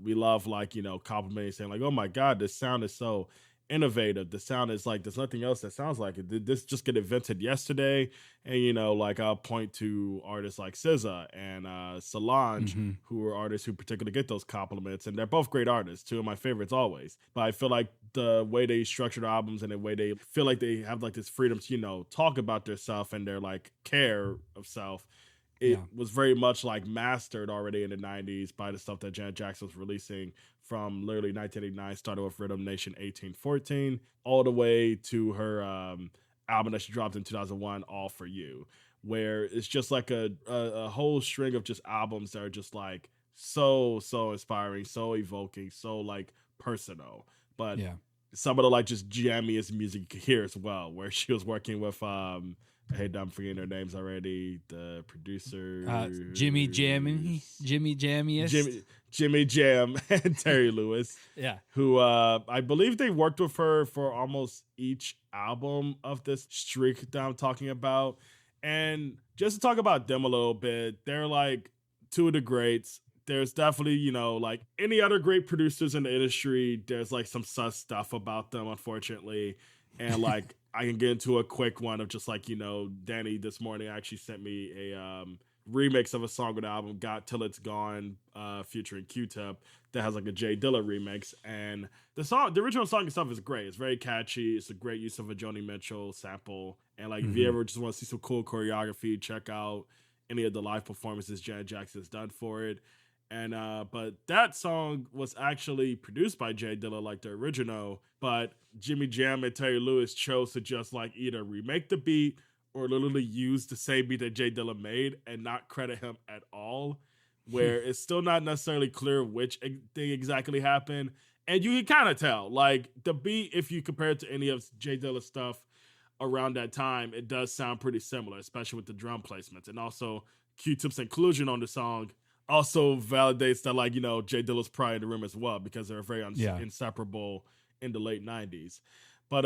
love, like, complimenting, saying like, oh my God, this sound is so innovative. The sound is like, there's nothing else that sounds like it. Did this just get invented yesterday? And like I'll point to artists like SZA and Solange, who are artists who particularly get those compliments, and they're both great artists, 2 of my favorites always. But I feel like the way they structure their albums and the way they feel like they have like this freedom to talk about their self and their like care of self, it was very much like mastered already in the 90s by the stuff that Janet Jackson was releasing from literally 1989, started with Rhythm Nation 1814, all the way to her album that she dropped in 2001, All For You, where it's just like a whole string of just albums that are just like so inspiring, so evoking, so like personal. But some of the like just jammiest music you could hear as well, where she was working with I hate that I'm forgetting their names already. The producer, Jimmy Jam, Jimmy Jam, and Terry Lewis. Yeah, who I believe they worked with her for almost each album of this streak that I'm talking about. And just to talk about them a little bit, they're like 2 of the greats. there's definitely, you know, like any other great producers in the industry, there's like some sus stuff about them, unfortunately. And like I can get into a quick one of just like, you know, Danny this morning actually sent me a remix of a song with the album Got Till It's Gone, featuring Q-Tip, that has like a Jay Dilla remix. And the original song itself is great. It's very catchy. It's a great use of a Joni Mitchell sample. And like if you ever just want to see some cool choreography, check out any of the live performances Janet Jackson's done for it. And but that song was actually produced by Jay Dilla, like the original, but Jimmy Jam and Terry Lewis chose to just like either remake the beat or literally use the same beat that Jay Dilla made and not credit him at all, where it's still not necessarily clear which thing exactly happened. And you can kind of tell, like the beat, if you compare it to any of Jay Dilla's stuff around that time, it does sound pretty similar, especially with the drum placements. And also Q-Tip's inclusion on the song also validates that, like, you know, Jay Dilla's probably in the room as well, because they're very inseparable in the late 90s. But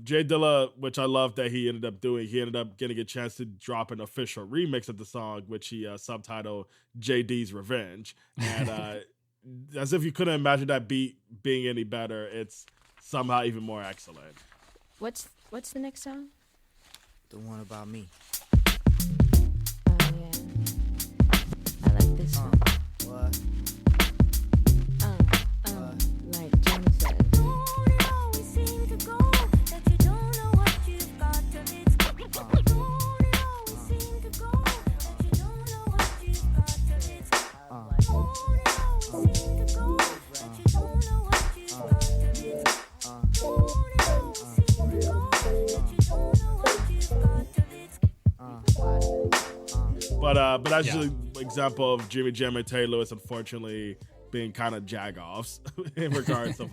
Jay Dilla, which I love that he ended up doing, he ended up getting a chance to drop an official remix of the song, which he subtitled JD's Revenge. And as if you couldn't imagine that beat being any better, it's somehow even more excellent. What's the next song? The one about me. Oh yeah, I like this one. What? Like Jimmy said. Don't it always seem to go that you don't know what you've got till it's gone? Don't it always seem to go that you don't know what you've got till it's gone? Don't it always seem to go that you don't know what you've got till it's gone? Don't it always seem to go that you don't know what you've got till it's But that's just an example of Jimmy Jam and Terry Lewis, unfortunately, being kind of jagoffs in regards of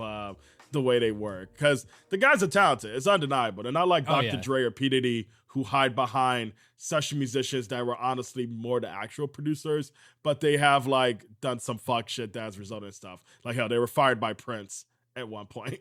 the way they work. Because the guys are talented. It's undeniable. They're not like Dr. Dre or P. Diddy, who hide behind session musicians that were honestly more the actual producers, but they have like done some fuck shit that has resulted in stuff. Like hell, they were fired by Prince at one point.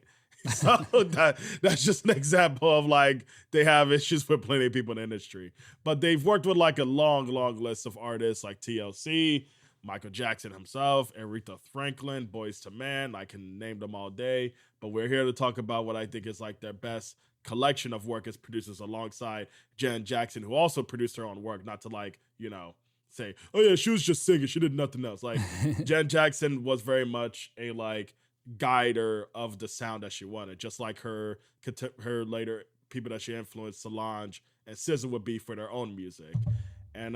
So that's just an example of like they have issues with plenty of people in the industry. But they've worked with like a long list of artists like TLC, Michael Jackson himself, Aretha Franklin, Boyz II Men. I can name them all day. But we're here to talk about what I think is like their best collection of work as producers, alongside Janet Jackson, who also produced her own work. Not to like, you know, say, oh yeah, she was just singing, she did nothing else. Like Janet Jackson was very much a like guider of the sound that she wanted, just like her later people that she influenced, Solange and SZA, would be for their own music. And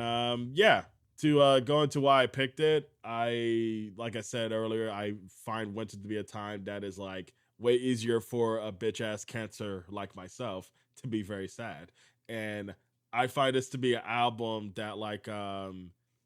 to go into why I picked it, like I said earlier, I find winter to be a time that is like way easier for a bitch ass cancer like myself to be very sad. And I find this to be an album that like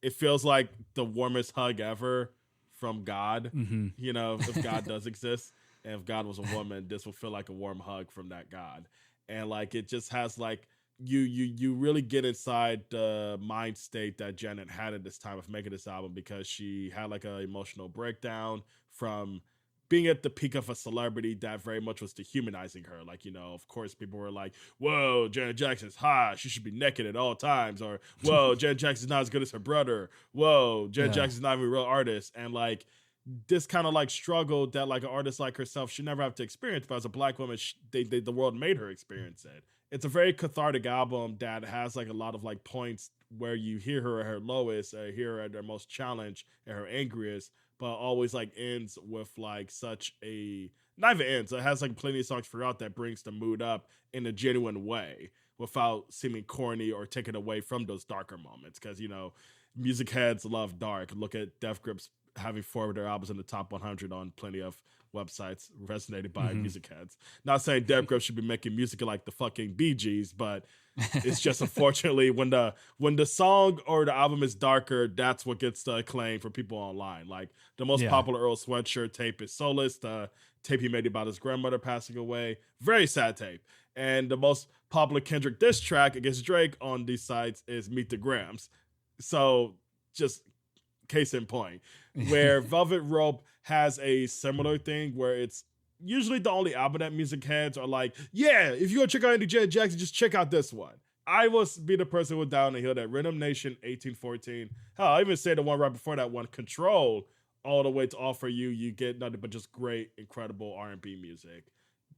it feels like the warmest hug ever from God. You know, if God does exist, and if God was a woman, this would feel like a warm hug from that God. And like it just has like you really get inside the mind state that Janet had at this time of making this album, because she had like an emotional breakdown from being at the peak of a celebrity that very much was dehumanizing her. Like, you know, of course, people were like, whoa, Janet Jackson's hot, she should be naked at all times. Or, whoa, Janet Jackson's not as good as her brother. Whoa, Janet Jackson's not even a real artist. And like this kind of like struggle that like an artist like herself should never have to experience, but as a black woman, the world made her experience it. It's a very cathartic album that has like a lot of like points where you hear her at her lowest, hear her at her most challenged, at her angriest, but always like ends with like such a, not even ends, it has like plenty of songs throughout that brings the mood up in a genuine way without seeming corny or taken away from those darker moments. Because, you know, music heads love dark. Look at Death Grips having 4 of their albums in the top 100 on plenty of websites resonated by music heads. Not saying Death Grips should be making music like the fucking Bee Gees, but it's just unfortunately when the song or the album is darker, that's what gets the acclaim for people online. Like the most popular Earl Sweatshirt tape is Solace, the tape he made about his grandmother passing away. Very sad tape. And the most popular Kendrick diss track against Drake on these sites is Meet the Grams. So just case in point, where Velvet Rope has a similar thing where it's usually the only album that music heads are like, yeah, if you go check out any Janet Jackson, just check out this one. I will be the person who down the hill that Rhythm Nation 1814. Hell, I even say the one right before that one, Control, all the way to Offer You. You get nothing but just great, incredible R&B music.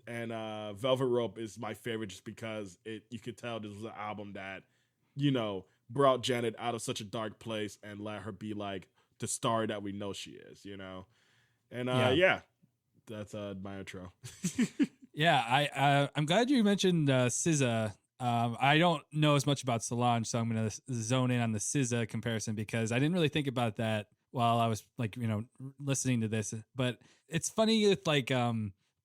And Velvet Rope is my favorite just because you could tell this was an album that, brought Janet out of such a dark place and let her be like the star that we know she is, And yeah, that's my intro. Yeah, I'm glad you mentioned SZA. I don't know as much about Solange, so I'm going to zone in on the SZA comparison because I didn't really think about that while I was listening to this. But it's funny with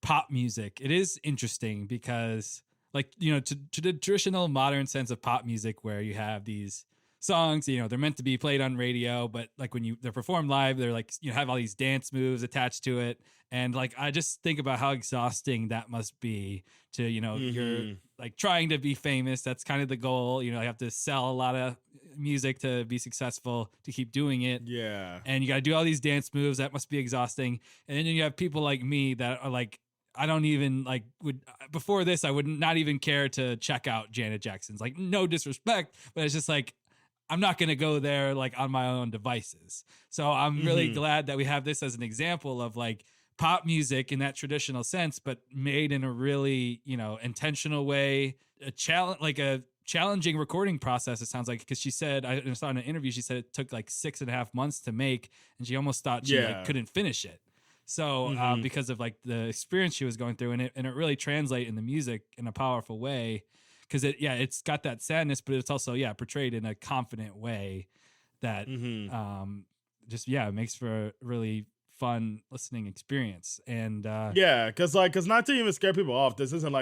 pop music. It is interesting because to the traditional modern sense of pop music where you have these songs, they're meant to be played on radio, but when they're performed live, they're have all these dance moves attached to it. And I just think about how exhausting that must be to, you're trying to be famous. That's kind of the goal. You have to sell a lot of music to be successful, to keep doing it. Yeah. And you got to do all these dance moves. That must be exhausting. And then you have people like me that are I don't even before this, I would not even care to check out Janet Jackson's. No disrespect, but it's just I'm not going to go there on my own devices. So I'm really glad that we have this as an example of pop music in that traditional sense, but made in a really, intentional way, a challenging recording process. It sounds like, because she said, I saw in an interview, she said it took 6.5 months to make, and she almost thought she couldn't finish it. So because of the experience she was going through, and it really translates in the music in a powerful way. Because it's got that sadness, but it's also portrayed in a confident way that it makes for a really fun listening experience. And because not to even scare people off, this isn't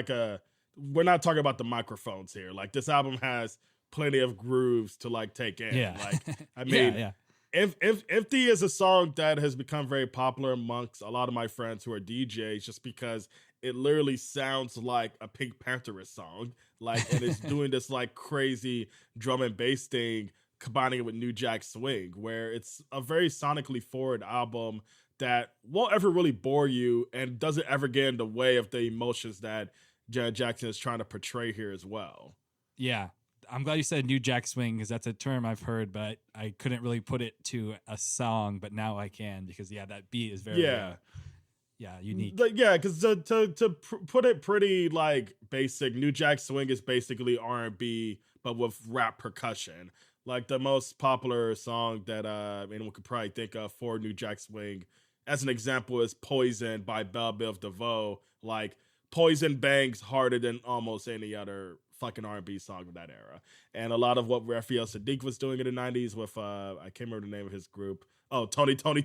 we're not talking about the microphones here. This album has plenty of grooves to take in. Yeah. I mean, yeah. Empty is a song that has become very popular amongst a lot of my friends who are DJs just because it literally sounds like a Pink Pantherist song. And it's doing this crazy drum and bass thing, combining it with New Jack Swing, where it's a very sonically forward album that won't ever really bore you and doesn't ever get in the way of the emotions that Janet Jackson is trying to portray here as well. Yeah. I'm glad you said New Jack Swing, because that's a term I've heard, but I couldn't really put it to a song, but now I can, because that beat is very unique. Because to put it pretty basic, New Jack Swing is basically R&B but with rap percussion. The most popular song that anyone could probably think of for New Jack Swing as an example is Poison by Belle Biv DeVoe. Poison bangs harder than almost any other fucking R&B song of that era. And a lot of what Raphael Sadiq was doing in the 90s with I can't remember the name of his group. Oh, Tony Tone.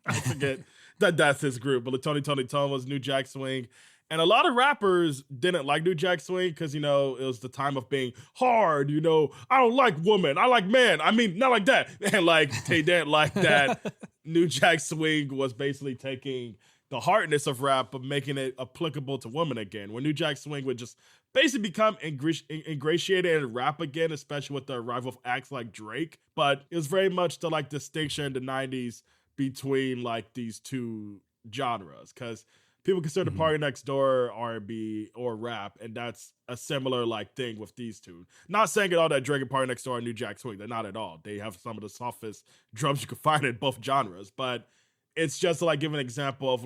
I forget that's his group, but Tony Tone was New Jack Swing. And a lot of rappers didn't like New Jack Swing because, it was the time of being hard, I don't like women, I like men. I mean, not like that. And they didn't like that. New Jack Swing was basically taking the hardness of rap but making it applicable to women again, where New Jack Swing would just basically become ingratiated in rap again, especially with the arrival of acts like Drake. But it was very much the distinction in the 90s between these two genres, because people consider Party Next Door R&B or rap, and that's a similar thing with these two. Not saying at all that Drake and Party Next Door and New Jack Swing, they're not at all. They have some of the softest drums you can find in both genres, but it's just to give an example of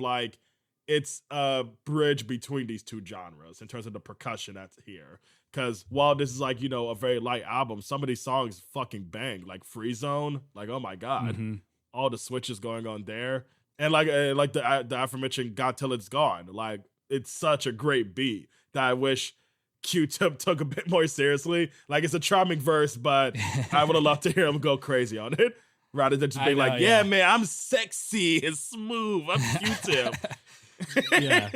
it's a bridge between these two genres in terms of the percussion that's here. Because while this is a very light album, some of these songs fucking bang, Free Zone, oh my god, all the switches going on there, and the aforementioned Got Till It's Gone, it's such a great beat that I wish Q-Tip took a bit more seriously. It's a charming verse, but I would have loved to hear him go crazy on it rather than just being yeah man, I'm sexy and smooth, I'm Q-Tip. Yeah.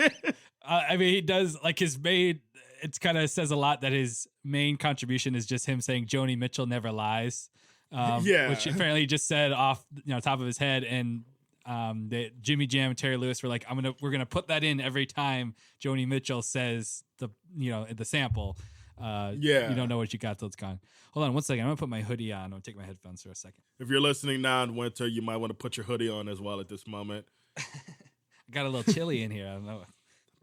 I mean, he does his main, it kind of says a lot that his main contribution is just him saying Joni Mitchell never lies. Which apparently he just said off top of his head, and that Jimmy Jam and Terry Lewis were we're gonna put that in every time Joni Mitchell says the sample. You don't know what you got till it's gone. Hold on one second. I'm gonna put my hoodie on. I'm gonna take my headphones for a second. If you're listening now in winter, you might want to put your hoodie on as well at this moment. I got a little chilly in here. I don't know.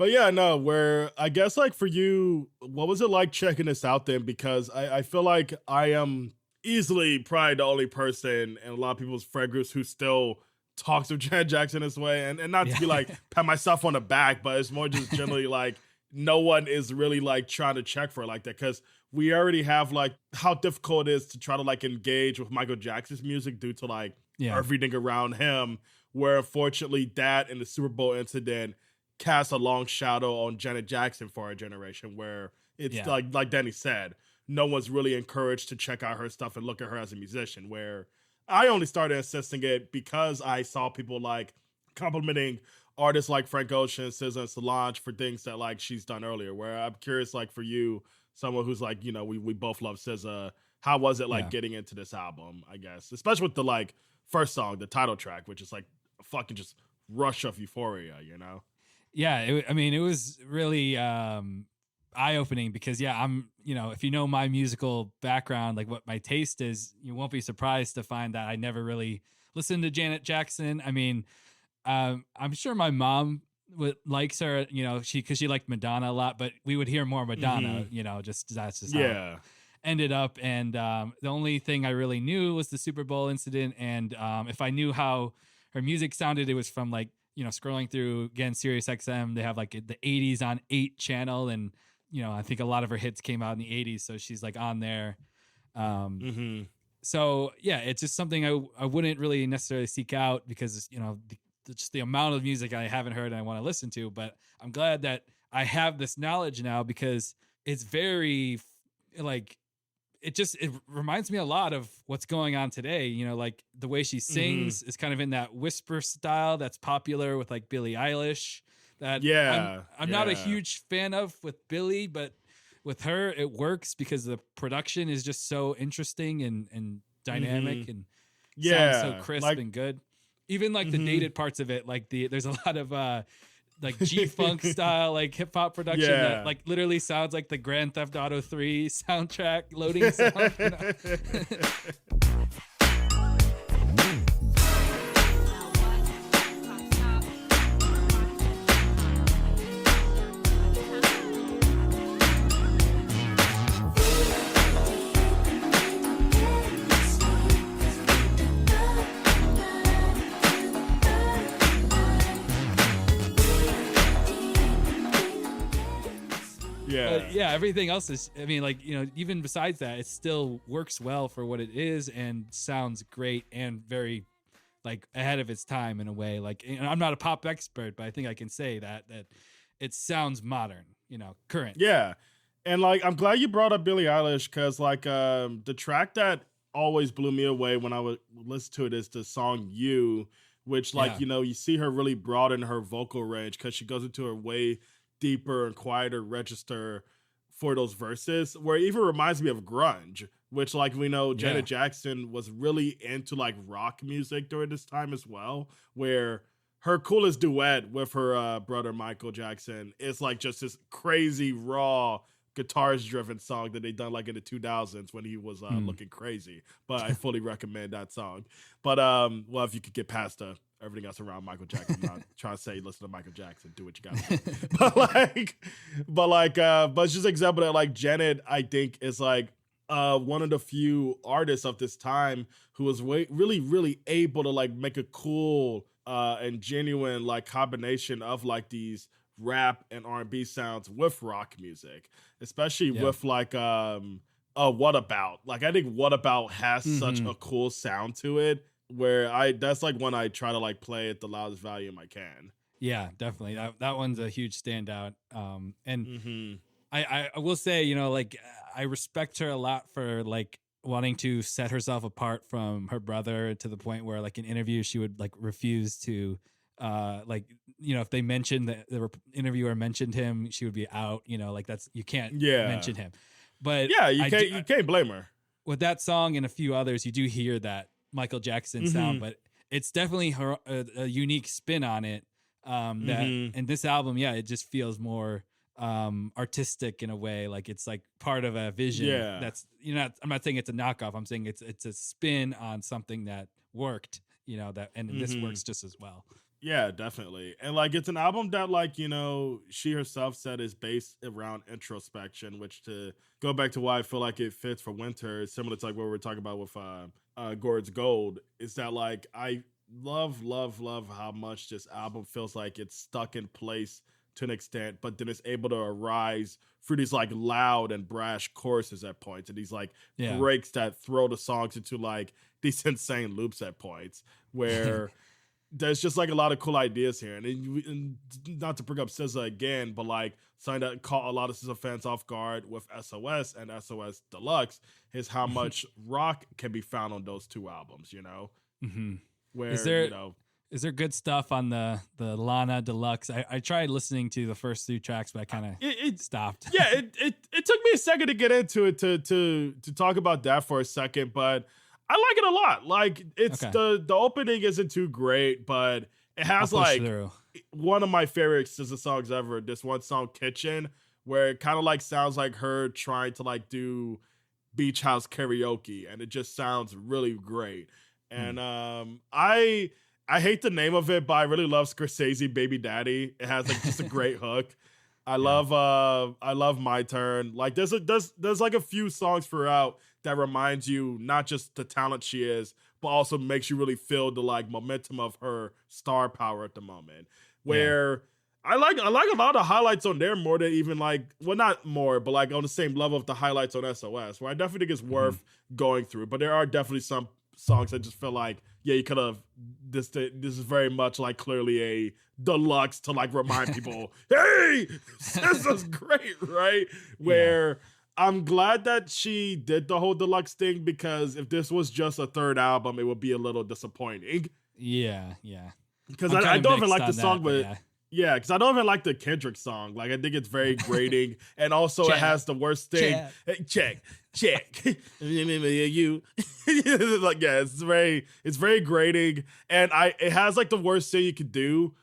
But yeah, no, where I guess like for you, what was it like checking this out then? Because I feel like I am easily probably the only person in a lot of people's friend groups who still talks of Janet Jackson this way. And not to be like pat myself on the back, but it's more just generally like no one is really like trying to check for it like that. Cause we already have like how difficult it is to try to like engage with Michael Jackson's music due to like everything around him. Where unfortunately that and the Super Bowl incident cast a long shadow on Janet Jackson for our generation, where it's like Danny said, no one's really encouraged to check out her stuff and look at her as a musician. Where I only started assisting it because I saw people like complimenting artists like Frank Ocean, SZA, and Solange for things that like she's done earlier. Where I'm curious, like for you, someone who's like, you know, we both love SZA. How was it like getting into this album? I guess, especially with the like first song, the title track, which is like a fucking just rush of euphoria, you know. Yeah, it was really eye-opening because I'm, you know, if you know my musical background, like what my taste is, you won't be surprised to find that I never really listened to Janet Jackson. I mean, I'm sure my mom likes her, you know, because she liked Madonna a lot, but we would hear more Madonna, you know, that's just how it ended up. And the only thing I really knew was the Super Bowl incident, and if I knew how her music sounded, it was from like, you know, scrolling through again Sirius XM. They have like the 80s on 8 channel, and you know, I think a lot of her hits came out in the 80s, so she's like on there. So yeah, it's just something I wouldn't really necessarily seek out because, you know, just the amount of music I haven't heard and I want to listen to. But I'm glad that I have this knowledge now because it's very like it reminds me a lot of what's going on today. You know, like the way she sings is kind of in that whisper style that's popular with like Billie Eilish. That I'm not a huge fan of with Billie, but with her it works because the production is just so interesting and dynamic and sounds so crisp and good. Even like the dated parts of it, like there's a lot of like G-funk style, like hip hop production that like literally sounds like the Grand Theft Auto 3 soundtrack loading sound. You know? Everything else is, I mean, like, you know, even besides that, it still works well for what it is and sounds great and very like ahead of its time in a way. Like, you know, I'm not a pop expert, but I think I can say that it sounds modern, you know, current. Yeah. And like, I'm glad you brought up Billie Eilish because like the track that always blew me away when I would listen to it is the song You, which like, you know, you see her really broaden her vocal range because she goes into a way deeper and quieter register for those verses, where it even reminds me of grunge, which like we know Janet Jackson was really into like rock music during this time as well, where her coolest duet with her brother Michael Jackson is like just this crazy raw guitars driven song that they done like in the 2000s when he was looking crazy. But I fully recommend that song. But well, if you could get past everything else around Michael Jackson, I'm not trying to say listen to Michael Jackson, do what you got to do. but it's just an example that like Janet, I think, is like one of the few artists of this time who was really able to like make a cool and genuine like combination of like these rap and R&B sounds with rock music, especially with like What About. Like I think What About has such a cool sound to it, where that's like when I try to like play at the loudest volume I can. Yeah, definitely. That one's a huge standout. And I will say, you know, like I respect her a lot for like wanting to set herself apart from her brother to the point where like in interviews she would like refuse to like, you know, if they mentioned that the interviewer mentioned him, she would be out, you know, like that's, you can't mention him. But yeah, you can't blame her. With that song and a few others, you do hear that Michael Jackson sound, but it's definitely a unique spin on it. That in this album, it just feels more artistic in a way, like it's like part of a vision. That's, you know, I'm not saying it's a knockoff. I'm saying it's a spin on something that worked, you know, that and this works just as well. Yeah, definitely. And like it's an album that like, she herself said is based around introspection, which to go back to why I feel like it fits for winter, similar to like what we were talking about with Gord's Gold, is that like I love how much this album feels like it's stuck in place to an extent, but then it's able to arise through these like loud and brash choruses at points and these like Yeah. breaks that throw the songs into like these insane loops at points where there's just like a lot of cool ideas here. And not to bring up SZA again, but like something that caught a lot of SZA fans off guard with SOS and SOS Deluxe is how much rock can be found on those two albums, Mm-hmm. where, Is there good stuff on the Lana Deluxe? I tried listening to the first 2 tracks, but I kind of stopped. Yeah, it took me a second to get into it to talk about that for a second, but I like it a lot. Like it's Okay. the opening isn't too great, but it has I'll push like through. one of my favorite SZA songs ever. This one song, Kitchen, where it kind of like sounds like her trying to like do beach house karaoke, and it just sounds really great. And I hate the name of it, but I really love Scorsese Baby Daddy. It has like just a great hook. I love My Turn. Like there's like a few songs throughout that reminds you not just the talent she is, but also makes you really feel the like momentum of her star power at the moment. Where I like a lot of highlights on there more than even like, well, not more, but like on the same level of the highlights on SOS, where I definitely think it's worth going through. But there are definitely some songs that just feel like, yeah, you could have this is very much like clearly a deluxe to like remind people, hey, this is great, right? Where I'm glad that she did the whole deluxe thing, because if this was just a third album, it would be a little disappointing. Yeah. Because I'm I kinda don't even mixed like the on song, that, but yeah, because I don't even like the Kendrick song. Like I think it's very grating, and also it has the worst thing. Hey, check. You like it's very grating, and it has like the worst thing you could do,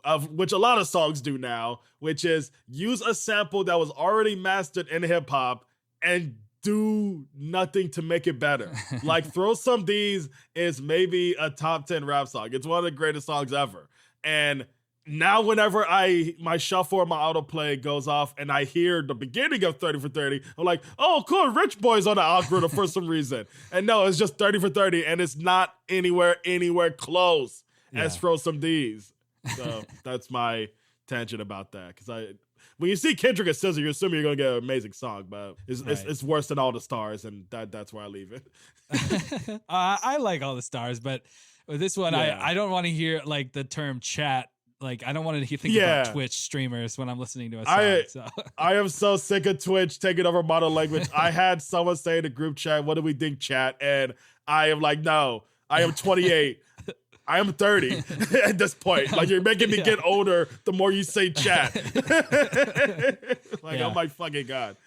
of which a lot of songs do now, which is use a sample that was already mastered in hip hop and do nothing to make it better. Like Throw Some D's is maybe a top 10 rap song. It's one of the greatest songs ever. And now whenever my shuffle or my autoplay goes off and I hear the beginning of 30 for 30, I'm like, oh, cool, Rich Boy's on the algorithm for some reason. And no, it's just 30 for 30, and it's not anywhere close as Throw Some D's. So that's my tangent about that. Because when you see Kendrick and SZA, you're assuming you're going to get an amazing song, but it's worse than All the Stars, and that's where I leave it. I like All the Stars, but with this one, I don't want to hear like the term chat. Like I don't want to think about Twitch streamers when I'm listening to a song. I am so sick of Twitch taking over modern language. I had someone say in the group chat, "What do we think, chat?" And I am like, "No, I am 28. I am 30 at this point. Like you're making me get older the more you say chat." Oh my fucking god.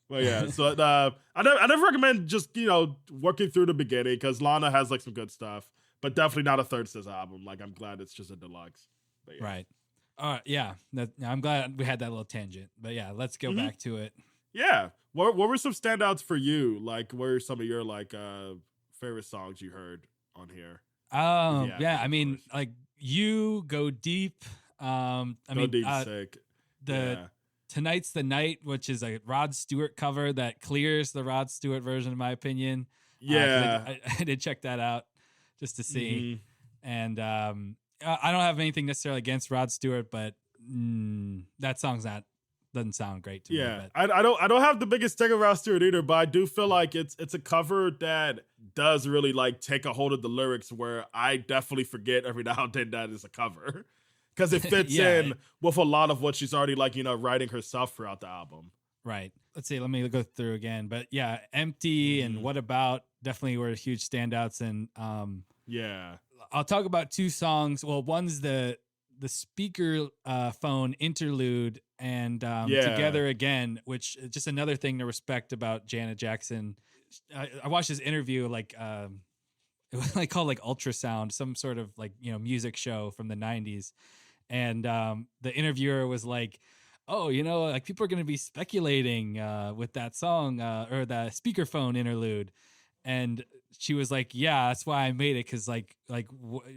Well, yeah. So I never recommend just working through the beginning, because Lana has like some good stuff, but definitely not a third SZA album. Like I'm glad it's just a deluxe. Yeah. Right. Yeah. I'm glad we had that little tangent. But yeah, let's go back to it. Yeah. What were some standouts for you? Like, what are some of your like favorite songs you heard on here? I mean, like You Go Deep. Sick. Tonight's the Night, which is a Rod Stewart cover that clears the Rod Stewart version, in my opinion. Yeah. I did check that out just to see. And I don't have anything necessarily against Rod Stewart, but that song's doesn't sound great to me. But. I don't have the biggest take of Rod Stewart either, but I do feel like it's a cover that does really like take a hold of the lyrics, where I definitely forget every now and then that is a cover, because it fits in with a lot of what she's already like writing herself throughout the album. Right. Let's see. Let me go through again. But yeah, Empty and What About definitely were huge standouts, and I'll talk about 2 songs. Well, one's the speaker phone interlude, and Together Again, which is just another thing to respect about Janet Jackson. I watched this interview, like it was like called like Ultrasound, some sort of like music show from the 90s, and the interviewer was like, oh, like people are going to be speculating with that song or the speakerphone interlude. And she was like, yeah, that's why I made it. Cause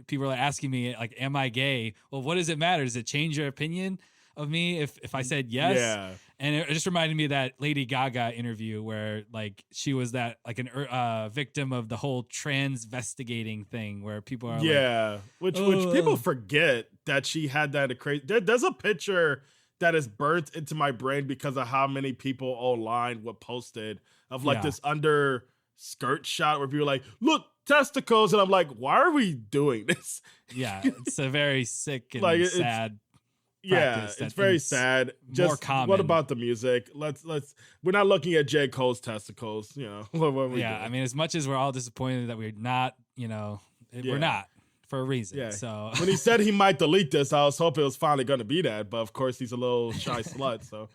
people are asking me like, am I gay? Well, what does it matter? Does it change your opinion of me if I said yes? Yeah. And it just reminded me of that Lady Gaga interview where like she was that like an victim of the whole transvestigating thing where people are like, which people forget that she had that crazy. There's a picture that is burnt into my brain because of how many people online would post it of like this under skirt shot where people are like, look, testicles, and I'm like, why are we doing this? Yeah, it's a very sick and like sad. Yeah, it's very sad. Just more common. What about the music? Let's. We're not looking at J. Cole's testicles. You know. What we doing? I mean, as much as we're all disappointed that we're not, we're not for a reason. Yeah. So when he said he might delete this, I was hoping it was finally going to be that. But of course, he's a little shy slut. So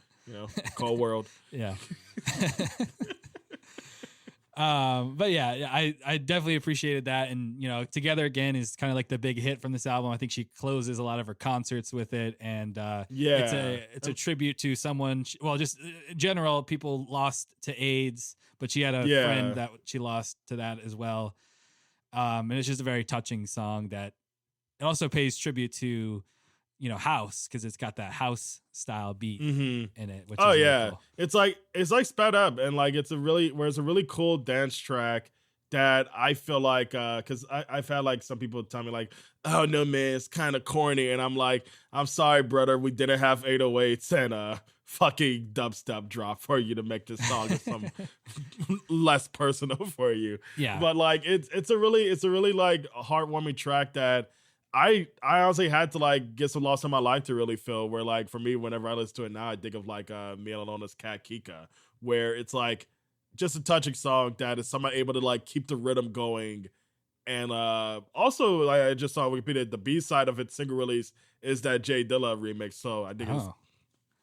cold world. Yeah. But yeah, I definitely appreciated that. And, Together Again is kind of like the big hit from this album. I think she closes a lot of her concerts with it. And it's a tribute to someone, just in general, people lost to AIDS, but she had a friend that she lost to that as well. And it's just a very touching song that it also pays tribute to, house, because it's got that house style beat in it. Which is really cool. It's like sped up, and like it's a really cool dance track that I feel like because I've had like some people tell me like, oh no man, it's kind of corny, and I'm like, I'm sorry brother, we didn't have 808s and fucking dubstep drop for you to make this song some less personal for you. Yeah, but like it's a really like heartwarming track that I honestly had to like get some lost in my life to really feel, where like for me, whenever I listen to it now, I think of like Me Alone's Cat Kika, where it's like just a touching song that is somehow able to like keep the rhythm going. And also like, I just saw Wikipedia, the B-side of its single release is that Jay Dilla remix. So I think it's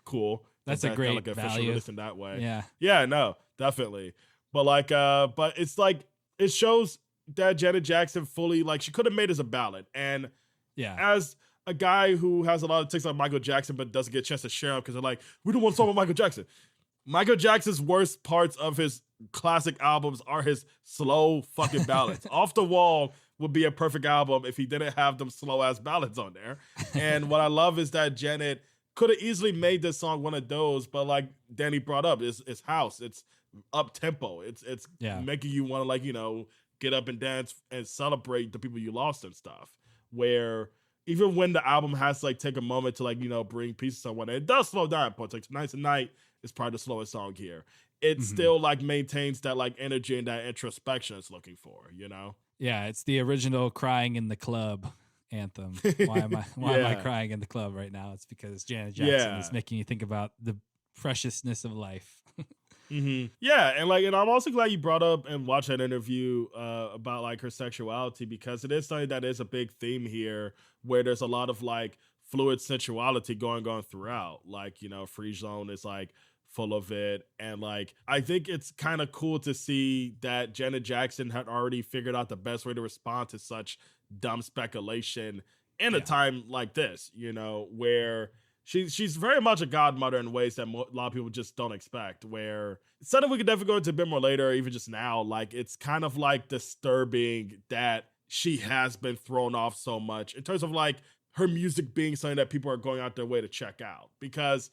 cool. That's a great like official value. release in that way. Yeah. Yeah, no, definitely. But like but it's like it shows that Janet Jackson fully, like, she could have made it as a ballad. And as a guy who has a lot of takes on Michael Jackson but doesn't get a chance to share them because they're like, we don't want to talk about Michael Jackson. Michael Jackson's worst parts of his classic albums are his slow fucking ballads. Off the Wall would be a perfect album if he didn't have them slow ass ballads on there. And what I love is that Janet could have easily made this song one of those, but like Danny brought up, it's house, it's up tempo, it's making you want to like, get up and dance and celebrate the people you lost and stuff. Where even when the album has to like take a moment to like, bring peace to someone, it does slow down at points. Like Tonight's the Night is probably the slowest song here. It still like maintains that like energy and that introspection it's looking for, Yeah, it's the original Crying in the Club anthem. Why am I crying in the club right now? It's because Janet Jackson is making you think about the preciousness of life. Yeah, and I'm also glad you brought up and watched that interview about like her sexuality, because it is something that is a big theme here, where there's a lot of like fluid sensuality going on throughout. Like, Free Zone is like full of it, and like I think it's kind of cool to see that Janet Jackson had already figured out the best way to respond to such dumb speculation in a time like this, where She's very much a godmother in ways that a lot of people just don't expect, where it's something we could definitely go into a bit more later, even just now. Like, it's kind of like disturbing that she has been thrown off so much in terms of like her music being something that people are going out their way to check out, because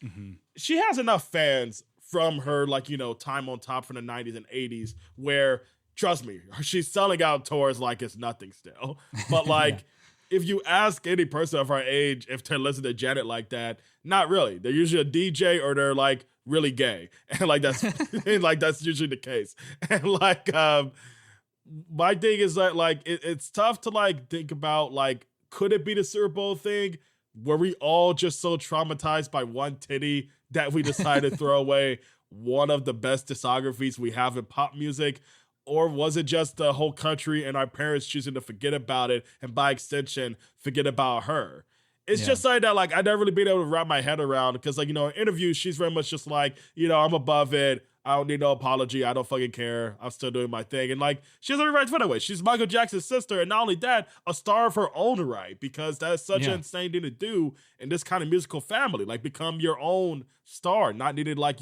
she has enough fans from her, like, time on top from the 90s and 80s where, trust me, she's selling out tours like it's nothing still. But like, if you ask any person of our age if they listen to Janet like that, not really. They're usually a DJ or they're like really gay, and like that's that's usually the case. And like my thing is that like it's tough to like think about like, could it be the Super Bowl thing? Were we all just so traumatized by one titty that we decided to throw away one of the best discographies we have in pop music? Or was it just the whole country and our parents choosing to forget about it, and by extension, forget about her? It's just something that, like, I never really been able to wrap my head around, because, like, in interviews, she's very much just like, I'm above it. I don't need no apology. I don't fucking care. I'm still doing my thing. And, like, she has every right to feel that way. She's Michael Jackson's sister, and not only that, a star of her own right, because that's such an insane thing to do in this kind of musical family. Like, become your own star, not needed, like,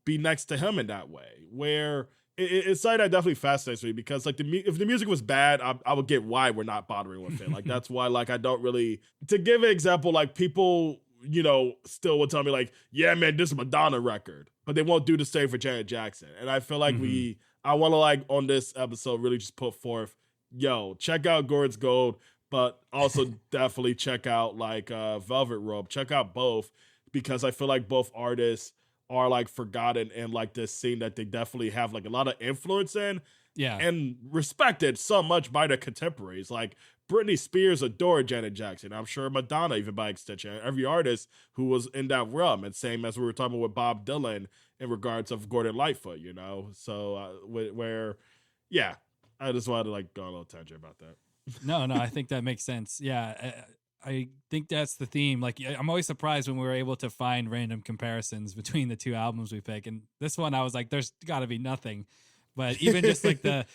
be next to him in that way. Where it's something that definitely fascinates me because like if the music was bad, I would get why we're not bothering with it. Like that's why like I don't really, to give an example, like people, you know, still will tell me like, yeah, man, this is a Madonna record, but they won't do the same for Janet Jackson. And I feel like I want to like on this episode really just put forth, yo, check out Gord's Gold, but also definitely check out like Velvet Rope. Check out both because I feel like both artists are like forgotten in like this scene that they definitely have like a lot of influence in, and respected so much by their contemporaries. Like Britney Spears adored Janet Jackson. I'm sure Madonna, even by extension, every artist who was in that realm. And same as we were talking with Bob Dylan in regards of Gordon Lightfoot, you know. So I just wanted to like go on a little tangent about that. No, I think that makes sense. Yeah, I think that's the theme. Like, I'm always surprised when we were able to find random comparisons between the two albums we pick. And this one, I was like, there's got to be nothing. But even just like the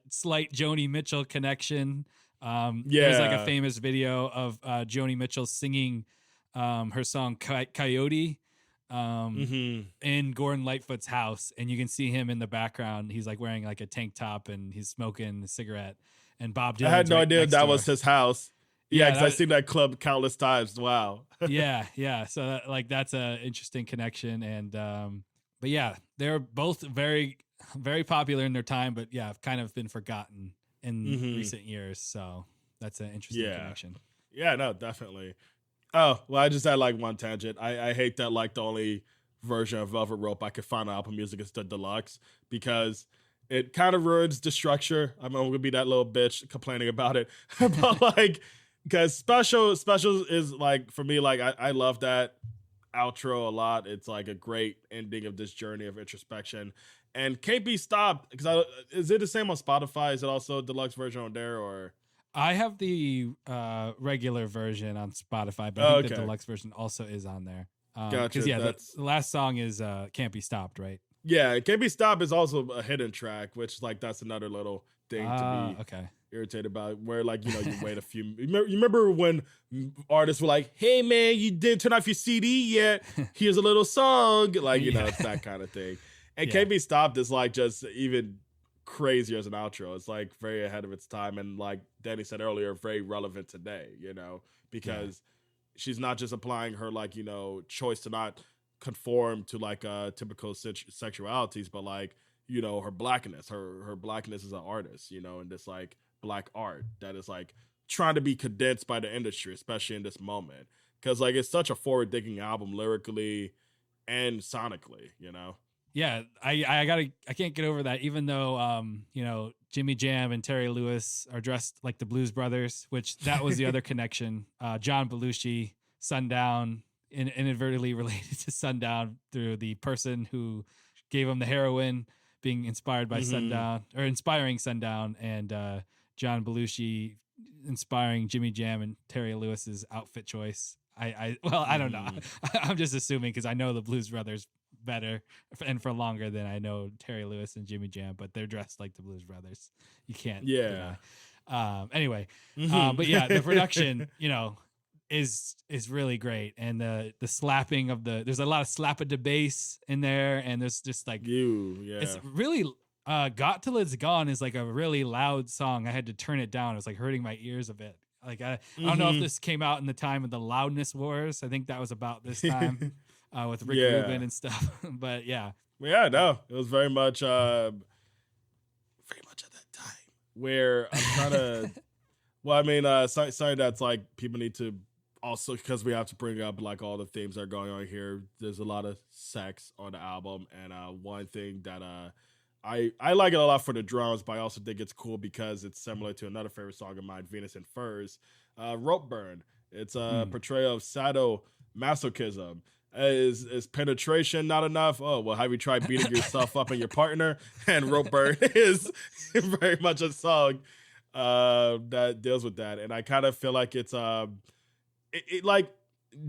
slight Joni Mitchell connection. There's like a famous video of Joni Mitchell singing her song Coyote in Gordon Lightfoot's house. And you can see him in the background. He's like wearing like a tank top and he's smoking a cigarette. And Bob Dylan. I had no idea that was his house. Yeah, because I've seen that club countless times. Wow. yeah. So like that's a interesting connection, and but yeah, they're both very, very popular in their time, but yeah, have kind of been forgotten in recent years. So that's an interesting connection. Yeah, no, definitely. Oh well, I just had like one tangent. I hate that like the only version of Velvet Rope I could find on Apple Music is the deluxe because it kind of ruins the structure. I'm gonna be that little bitch complaining about it, but like. Because special is like for me, like I love that outro a lot. It's like a great ending of this journey of introspection, and can't be stopped. Because is it the same on Spotify? Is it also a deluxe version on there? Or I have the regular version on Spotify, but I think the deluxe version also is on there. Gotcha. Because the last song is "Can't Be Stopped," right? Yeah, "Can't Be Stopped" is also a hidden track, which like that's another little thing to be irritated about, where like, you know, you wait a few. You remember when artists were like, "Hey man, you didn't turn off your CD yet. Here's a little song." Like, you know, it's that kind of thing. And "Can't Be Stopped" is like just even crazier as an outro. It's like very ahead of its time, and like Danny said earlier, very relevant today. You know, because she's not just applying her like, you know, choice to not conform to like typical sexualities, but like, you know, her blackness, her blackness as an artist, you know, and this like black art that is like trying to be condensed by the industry, especially in this moment, because like it's such a forward-thinking album lyrically and sonically, you know. Yeah, I can't get over that. Even though you know, Jimmy Jam and Terry Lewis are dressed like the Blues Brothers, which that was the other connection. John Belushi, Sundown, inadvertently related to Sundown through the person who gave him the heroin, being inspired by Sundown, or inspiring Sundown, and John Belushi inspiring Jimmy Jam and Terry Lewis's outfit choice. I don't know. I'm just assuming because I know the Blues Brothers better and for longer than I know Terry Lewis and Jimmy Jam, but they're dressed like the Blues Brothers. You can't. Yeah. Anyway, but yeah, the production, you know, is really great, and the slapping of there's a lot of slap of the bass in there, and there's just like it's really Got Till It's Gone is like a really loud song. I had to turn it down. It was like hurting my ears a bit. Like I don't know if this came out in the time of the loudness wars. I think that was about this time with Rick Rubin and stuff. But yeah, no, it was very much at that time where I'm trying to. Well, I mean, something that's like people need to also, because we have to bring up like all the themes that are going on here. There's a lot of sex on the album, and one thing that I like it a lot for the drums, but I also think it's cool because it's similar to another favorite song of mine, Venus and Furs, Rope Burn. It's a portrayal of sadomasochism. Is penetration not enough? Oh, well, have you tried beating yourself up and your partner? And Rope Burn is very much a song that deals with that. And I kind of feel like it's like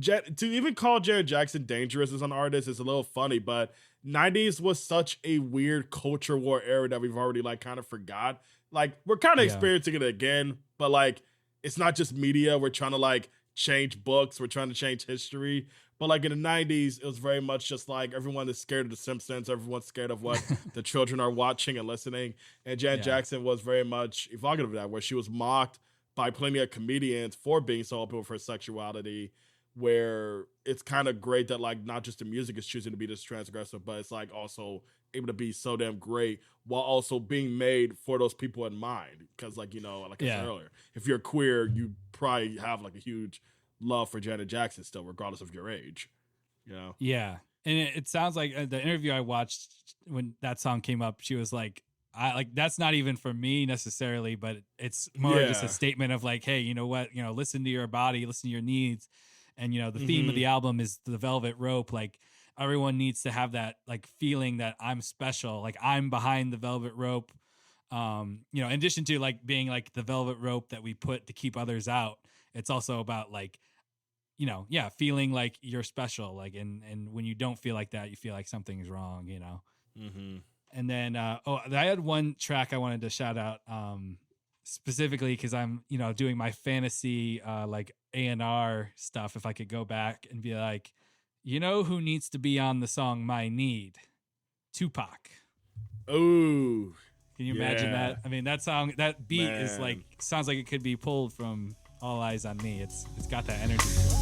to even call Janet Jackson dangerous as an artist is a little funny, but 90s was such a weird culture war era that we've already like kind of forgot. Like we're kind of experiencing it again, but like it's not just media. We're trying to like change books. We're trying to change history. But like in the 90s, it was very much just like everyone is scared of The Simpsons. Everyone's scared of what the children are watching and listening. And Janet Jackson was very much evocative of that, where she was mocked by plenty of comedians for being so open with her sexuality, where it's kind of great that like not just the music is choosing to be this transgressive, but it's like also able to be so damn great while also being made for those people in mind. Because like, you know, like I said earlier, if you're queer, you probably have like a huge love for Janet Jackson still, regardless of your age, you know? Yeah. And it sounds like the interview I watched when that song came up, she was like, I like, that's not even for me necessarily, but it's more just a statement of like, hey, you know what, you know, listen to your body, listen to your needs. And, you know, the theme of the album is the velvet rope. Like everyone needs to have that like feeling that I'm special. Like I'm behind the velvet rope. You know, in addition to like being like the velvet rope that we put to keep others out, it's also about like, you know, feeling like you're special. Like, and when you don't feel like that, you feel like something's wrong, you know? And then, I had one track I wanted to shout out, specifically because I'm, you know, doing my fantasy, like A&R stuff. If I could go back and be like, you know, who needs to be on the song My Need? Tupac. Ooh. Can you imagine that? I mean, that song, that beat is like, sounds like it could be pulled from All Eyes on Me. It's got that energy to it.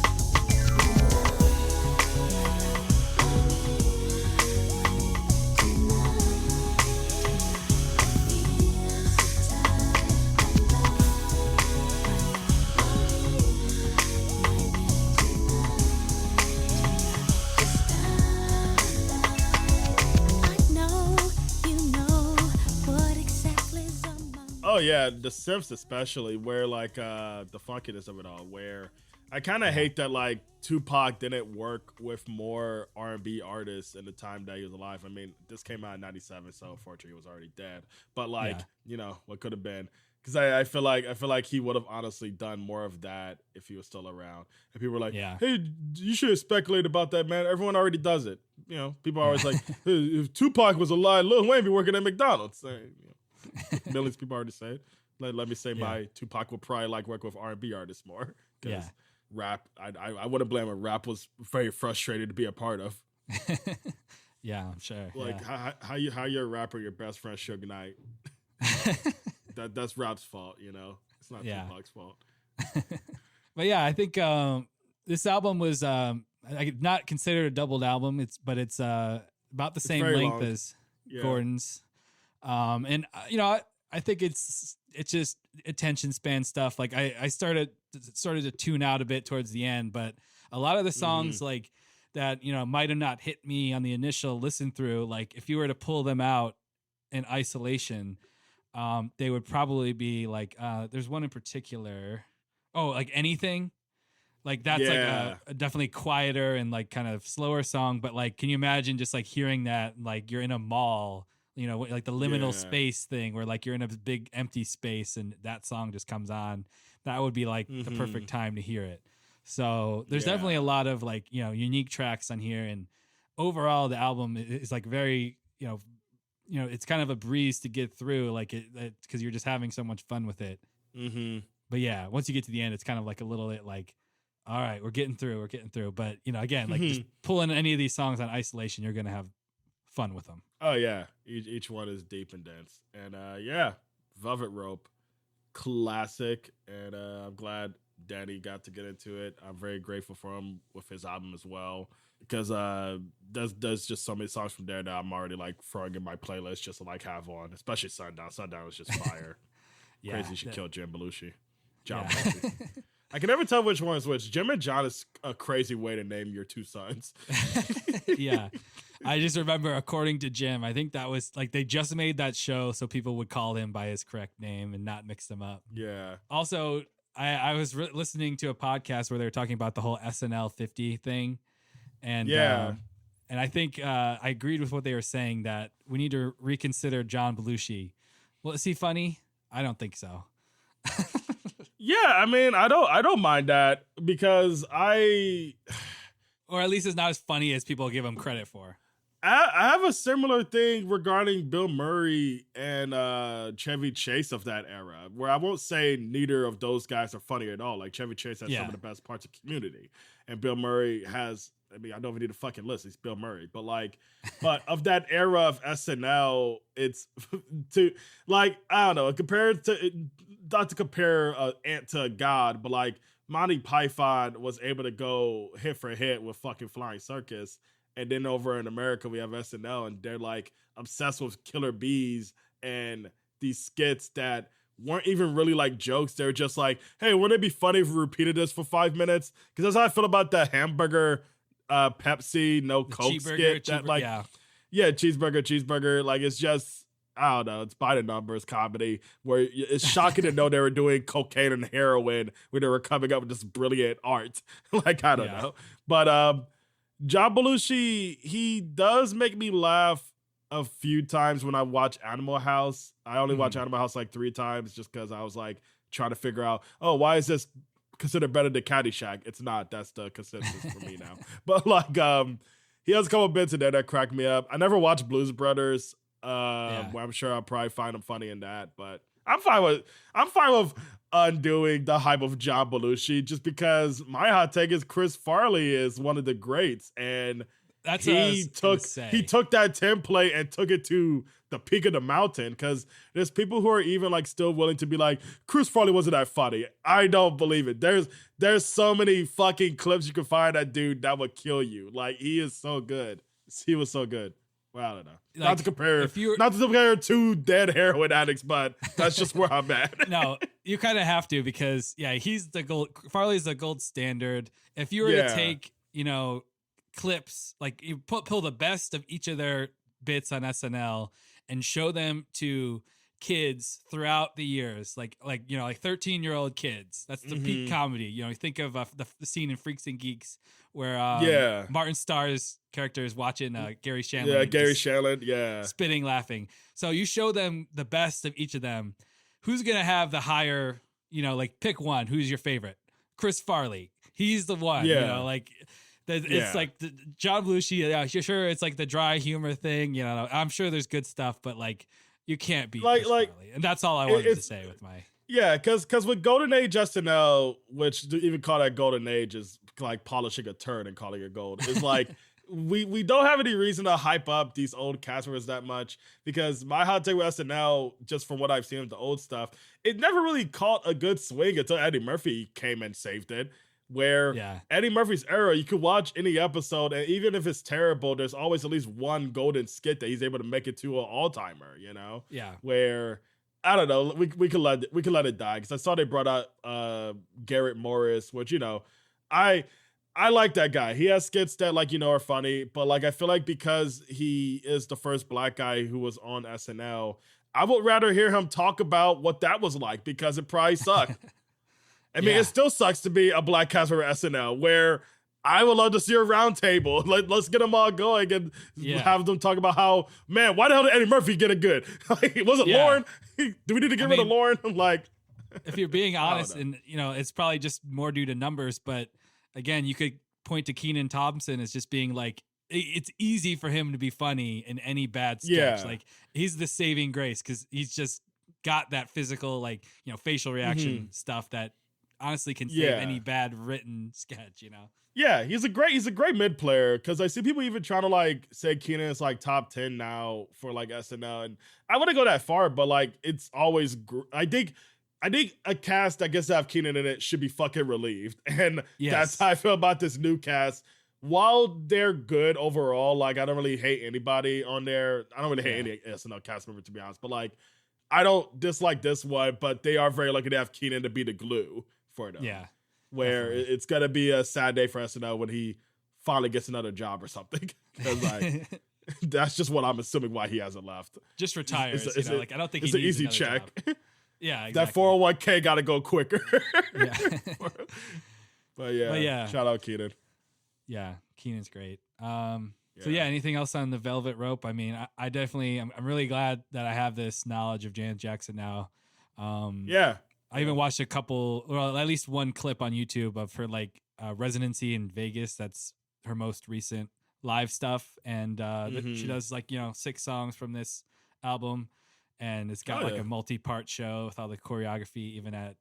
Oh yeah, The Simps especially, where like the funkiness of it all, where I kind of hate that like Tupac didn't work with more R&B artists in the time that he was alive. I mean, this came out in 97, so unfortunately he was already dead. But like, you know, what could have been? Because I feel like he would have honestly done more of that if he was still around. And people were like, hey, you should have speculated about that, man. Everyone already does it. You know, people are always like, hey, if Tupac was alive, Lil Wayne be working at McDonald's. You know, millions of people already say it. Let me say my Tupac would probably like work with R&B artists more. Because rap, I wouldn't blame him. Rap was very frustrating to be a part of. Yeah, I'm sure. Like how you're a rapper, your best friend Suge Knight. That's rap's fault, you know. It's not Tupac's fault. But yeah, I think this album was I could not consider it a doubled album. It's about the same length long. As Gordon's. And you know, I think it's just attention span stuff. Like I started to tune out a bit towards the end, but a lot of the songs like that, you know, might have not hit me on the initial listen through. Like if you were to pull them out in isolation, they would probably be like, there's one in particular. Oh, like Anything. Like that's like a definitely quieter and like kind of slower song. But like, can you imagine just like hearing that, like you're in a mall, you know, like the liminal space thing where like you're in a big empty space and that song just comes on. That would be like the perfect time to hear it. So there's definitely a lot of like, you know, unique tracks on here. And overall the album is like very, you know, it's kind of a breeze to get through, like it because you're just having so much fun with it. But yeah, once you get to the end, it's kind of like a little bit like, all right, we're getting through. But, you know, again, like just pulling any of these songs on isolation, you're going to have fun with them. Oh, yeah. Each one is deep and dense. And, Velvet Rope, classic. And I'm glad Danny got to get into it. I'm very grateful for him with his album as well. Because there's just so many songs from there that I'm already, like, throwing in my playlist just to, like, have on. Especially Sundown. Sundown is just fire. Crazy she killed Jim Belushi. John Belushi. I can never tell which one is which. Jim and John is a crazy way to name your two sons. Yeah. I just remember, according to Jim, I think that was like they just made that show so people would call him by his correct name and not mix them up. Yeah. Also, I was listening to a podcast where they were talking about the whole SNL 50 thing. And and I think I agreed with what they were saying, that we need to reconsider John Belushi. Well, is he funny? I don't think so. Yeah, I mean, I don't mind that because or at least it's not as funny as people give him credit for. I have a similar thing regarding Bill Murray and Chevy Chase of that era, where I won't say neither of those guys are funny at all. Like Chevy Chase has some of the best parts of Community, and Bill Murray has. I mean, I don't even need a fucking list. He's Bill Murray, but of that era of SNL, it's to like I don't know. Compared to not to compare Ant to a God, but like Monty Python was able to go hit for hit with fucking Flying Circus. And then over in America, we have SNL, and they're like obsessed with killer bees and these skits that weren't even really like jokes. They're just like, hey, wouldn't it be funny if we repeated this for 5 minutes? Because that's how I feel about the hamburger, Pepsi, no Coke skit. That like, yeah, cheeseburger. Like, it's just, I don't know. It's by the numbers comedy where it's shocking to know they were doing cocaine and heroin when they were coming up with this brilliant art. Like, I don't know. But, John Belushi, he does make me laugh a few times when I watch Animal House. I only watch Animal House like 3 times just because I was like trying to figure out, oh, why is this considered better than Caddyshack? It's not. That's the consensus for me now. But like, he has a couple bits in there that crack me up. I never watched Blues Brothers. Where I'm sure I'll probably find him funny in that, but I'm fine with undoing the hype of John Belushi just because my hot take is Chris Farley is one of the greats, and that's he took that template and took it to the peak of the mountain, because there's people who are even like still willing to be like, Chris Farley wasn't that funny. I don't believe it. There's so many fucking clips you can find that dude that would kill you. Like, he is so good. He was so good. Well, I don't know. Like, not to compare two dead heroin addicts, but that's just where I'm at. No, you kind of have to, because Farley's the gold standard. If you were to take, clips, like you pull the best of each of their bits on SNL and show them to kids throughout the years, like 13-year-old kids. That's the peak comedy. Think of the scene in Freaks and Geeks where Martin Starr's character is watching Gary Shandling. Yeah, Gary Shandling, spitting, laughing. So you show them the best of each of them. Who's gonna have the higher? Pick one. Who's your favorite? Chris Farley. He's the one. It's like the John Belushi. Yeah, sure. It's like the dry humor thing. I'm sure there's good stuff, but like, you can't beat Chris Farley. And that's all I wanted to say with my. Yeah, because with Golden Age SNL, which to even call that Golden Age is like polishing a turd and calling it gold. It's like we don't have any reason to hype up these old cast members that much, because my hot take with SNL, just from what I've seen of the old stuff, it never really caught a good swing until Eddie Murphy came and saved it. Where Eddie Murphy's era, you could watch any episode, and even if it's terrible, there's always at least one golden skit that he's able to make it to an all-timer, Yeah. Where, I don't know, we could let it die, because I saw they brought out Garrett Morris, which, I like that guy. He has skits that, are funny, but, I feel like because he is the first black guy who was on SNL, I would rather hear him talk about what that was like, because it probably sucked. I mean, it still sucks to be a black cast member at SNL, where I would love to see a round table. Let's get them all going and have them talk about how, man, why the hell did Eddie Murphy get it good? Was it Lauren? Do we need to get rid of Lauren? If you're being honest, and it's probably just more due to numbers, but again, you could point to Kenan Thompson as just being like, it's easy for him to be funny in any bad sketch. Like, he's the saving grace, because he's just got that physical, facial reaction stuff that honestly can save any bad written sketch, Yeah, he's a great mid player, because I see people even trying to say Kenan is top 10 now for SNL, and I wouldn't go that far, but it's always I think a cast that gets to have Kenan in it should be fucking relieved, and that's how I feel about this new cast. While they're good overall, I don't really hate anybody on there. I don't really hate any SNL cast member, to be honest, but I don't dislike this one, but they are very lucky to have Kenan to be the glue for them. Yeah. Where definitely. It's going to be a sad day for SNL when he finally gets another job or something. Because that's just what I'm assuming why he hasn't left. Just retires. I don't think it's he an needs easy another check. Job. Yeah, exactly. That 401k got to go quicker. Yeah. But yeah, shout out Kenan. Yeah, Keenan's great. So anything else on the Velvet Rope? I mean, I definitely, I'm really glad that I have this knowledge of Janet Jackson now. I even watched at least one clip on YouTube of her residency in Vegas. That's her most recent live stuff, and she Mhm. does like 6 songs from this album, and it's got Oh, like yeah. a multi-part show with all the choreography, even at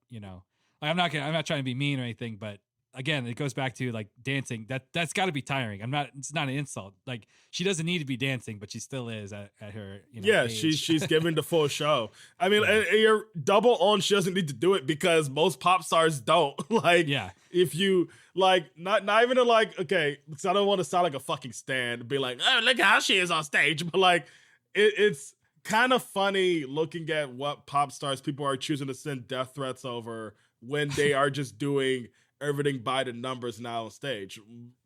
like, I'm not trying to be mean or anything, but again, it goes back to like dancing. That's got to be tiring. It's not an insult. Like, she doesn't need to be dancing, but she still is at her Yeah, age. she's giving the full show. I mean, Yeah. and you're double on. She doesn't need to do it because most pop stars don't. Like, Yeah. if you like, not even to like, okay, because I don't want to sound like a fucking stan, be like, oh, look how she is on stage, but like, it's kind of funny looking at what pop stars people are choosing to send death threats over when they are just doing everything by the numbers now on stage.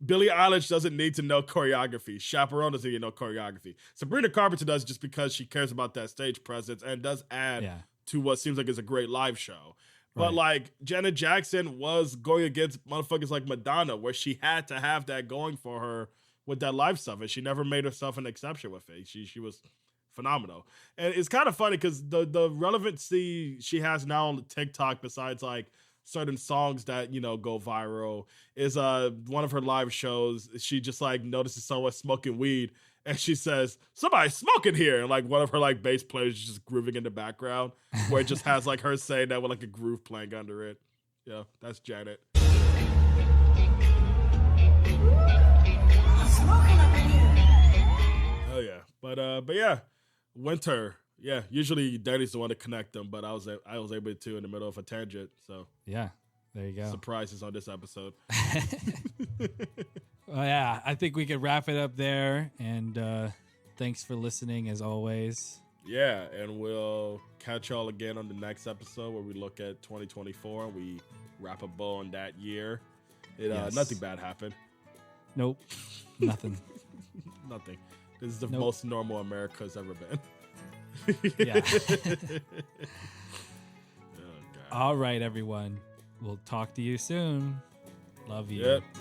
Billie Eilish doesn't need to know choreography. Chaperone doesn't need to know choreography. Sabrina Carpenter does, just because she cares about that stage presence and does add Yeah. to what seems like is a great live show. But Right. like, Janet Jackson was going against motherfuckers like Madonna, where she had to have that going for her with that live stuff, and she never made herself an exception with it. She was phenomenal. And it's kind of funny because the relevancy she has now on TikTok, besides like certain songs that go viral, is one of her live shows. She just like notices someone smoking weed, and she says, "Somebody's smoking here," and like one of her like bass players is just grooving in the background, where it just has like her saying that with like a groove playing under it. Yeah, that's Janet. Oh yeah, but yeah, Winter. Yeah, usually Danny's the one to connect them, but I was able to in the middle of a tangent. So Yeah. There you go. surprises on this episode. Well, yeah, I think we could wrap it up there, and thanks for listening as always. Yeah, and we'll catch y'all again on the next episode where we look at 2024 and we wrap a bow on that year. Yes. Nothing bad happened. Nope. Nothing. Nothing. This is the Nope. most normal America's ever been. Yeah. Oh, God. All right, everyone. We'll talk to you soon. Love you. Yep. Bye.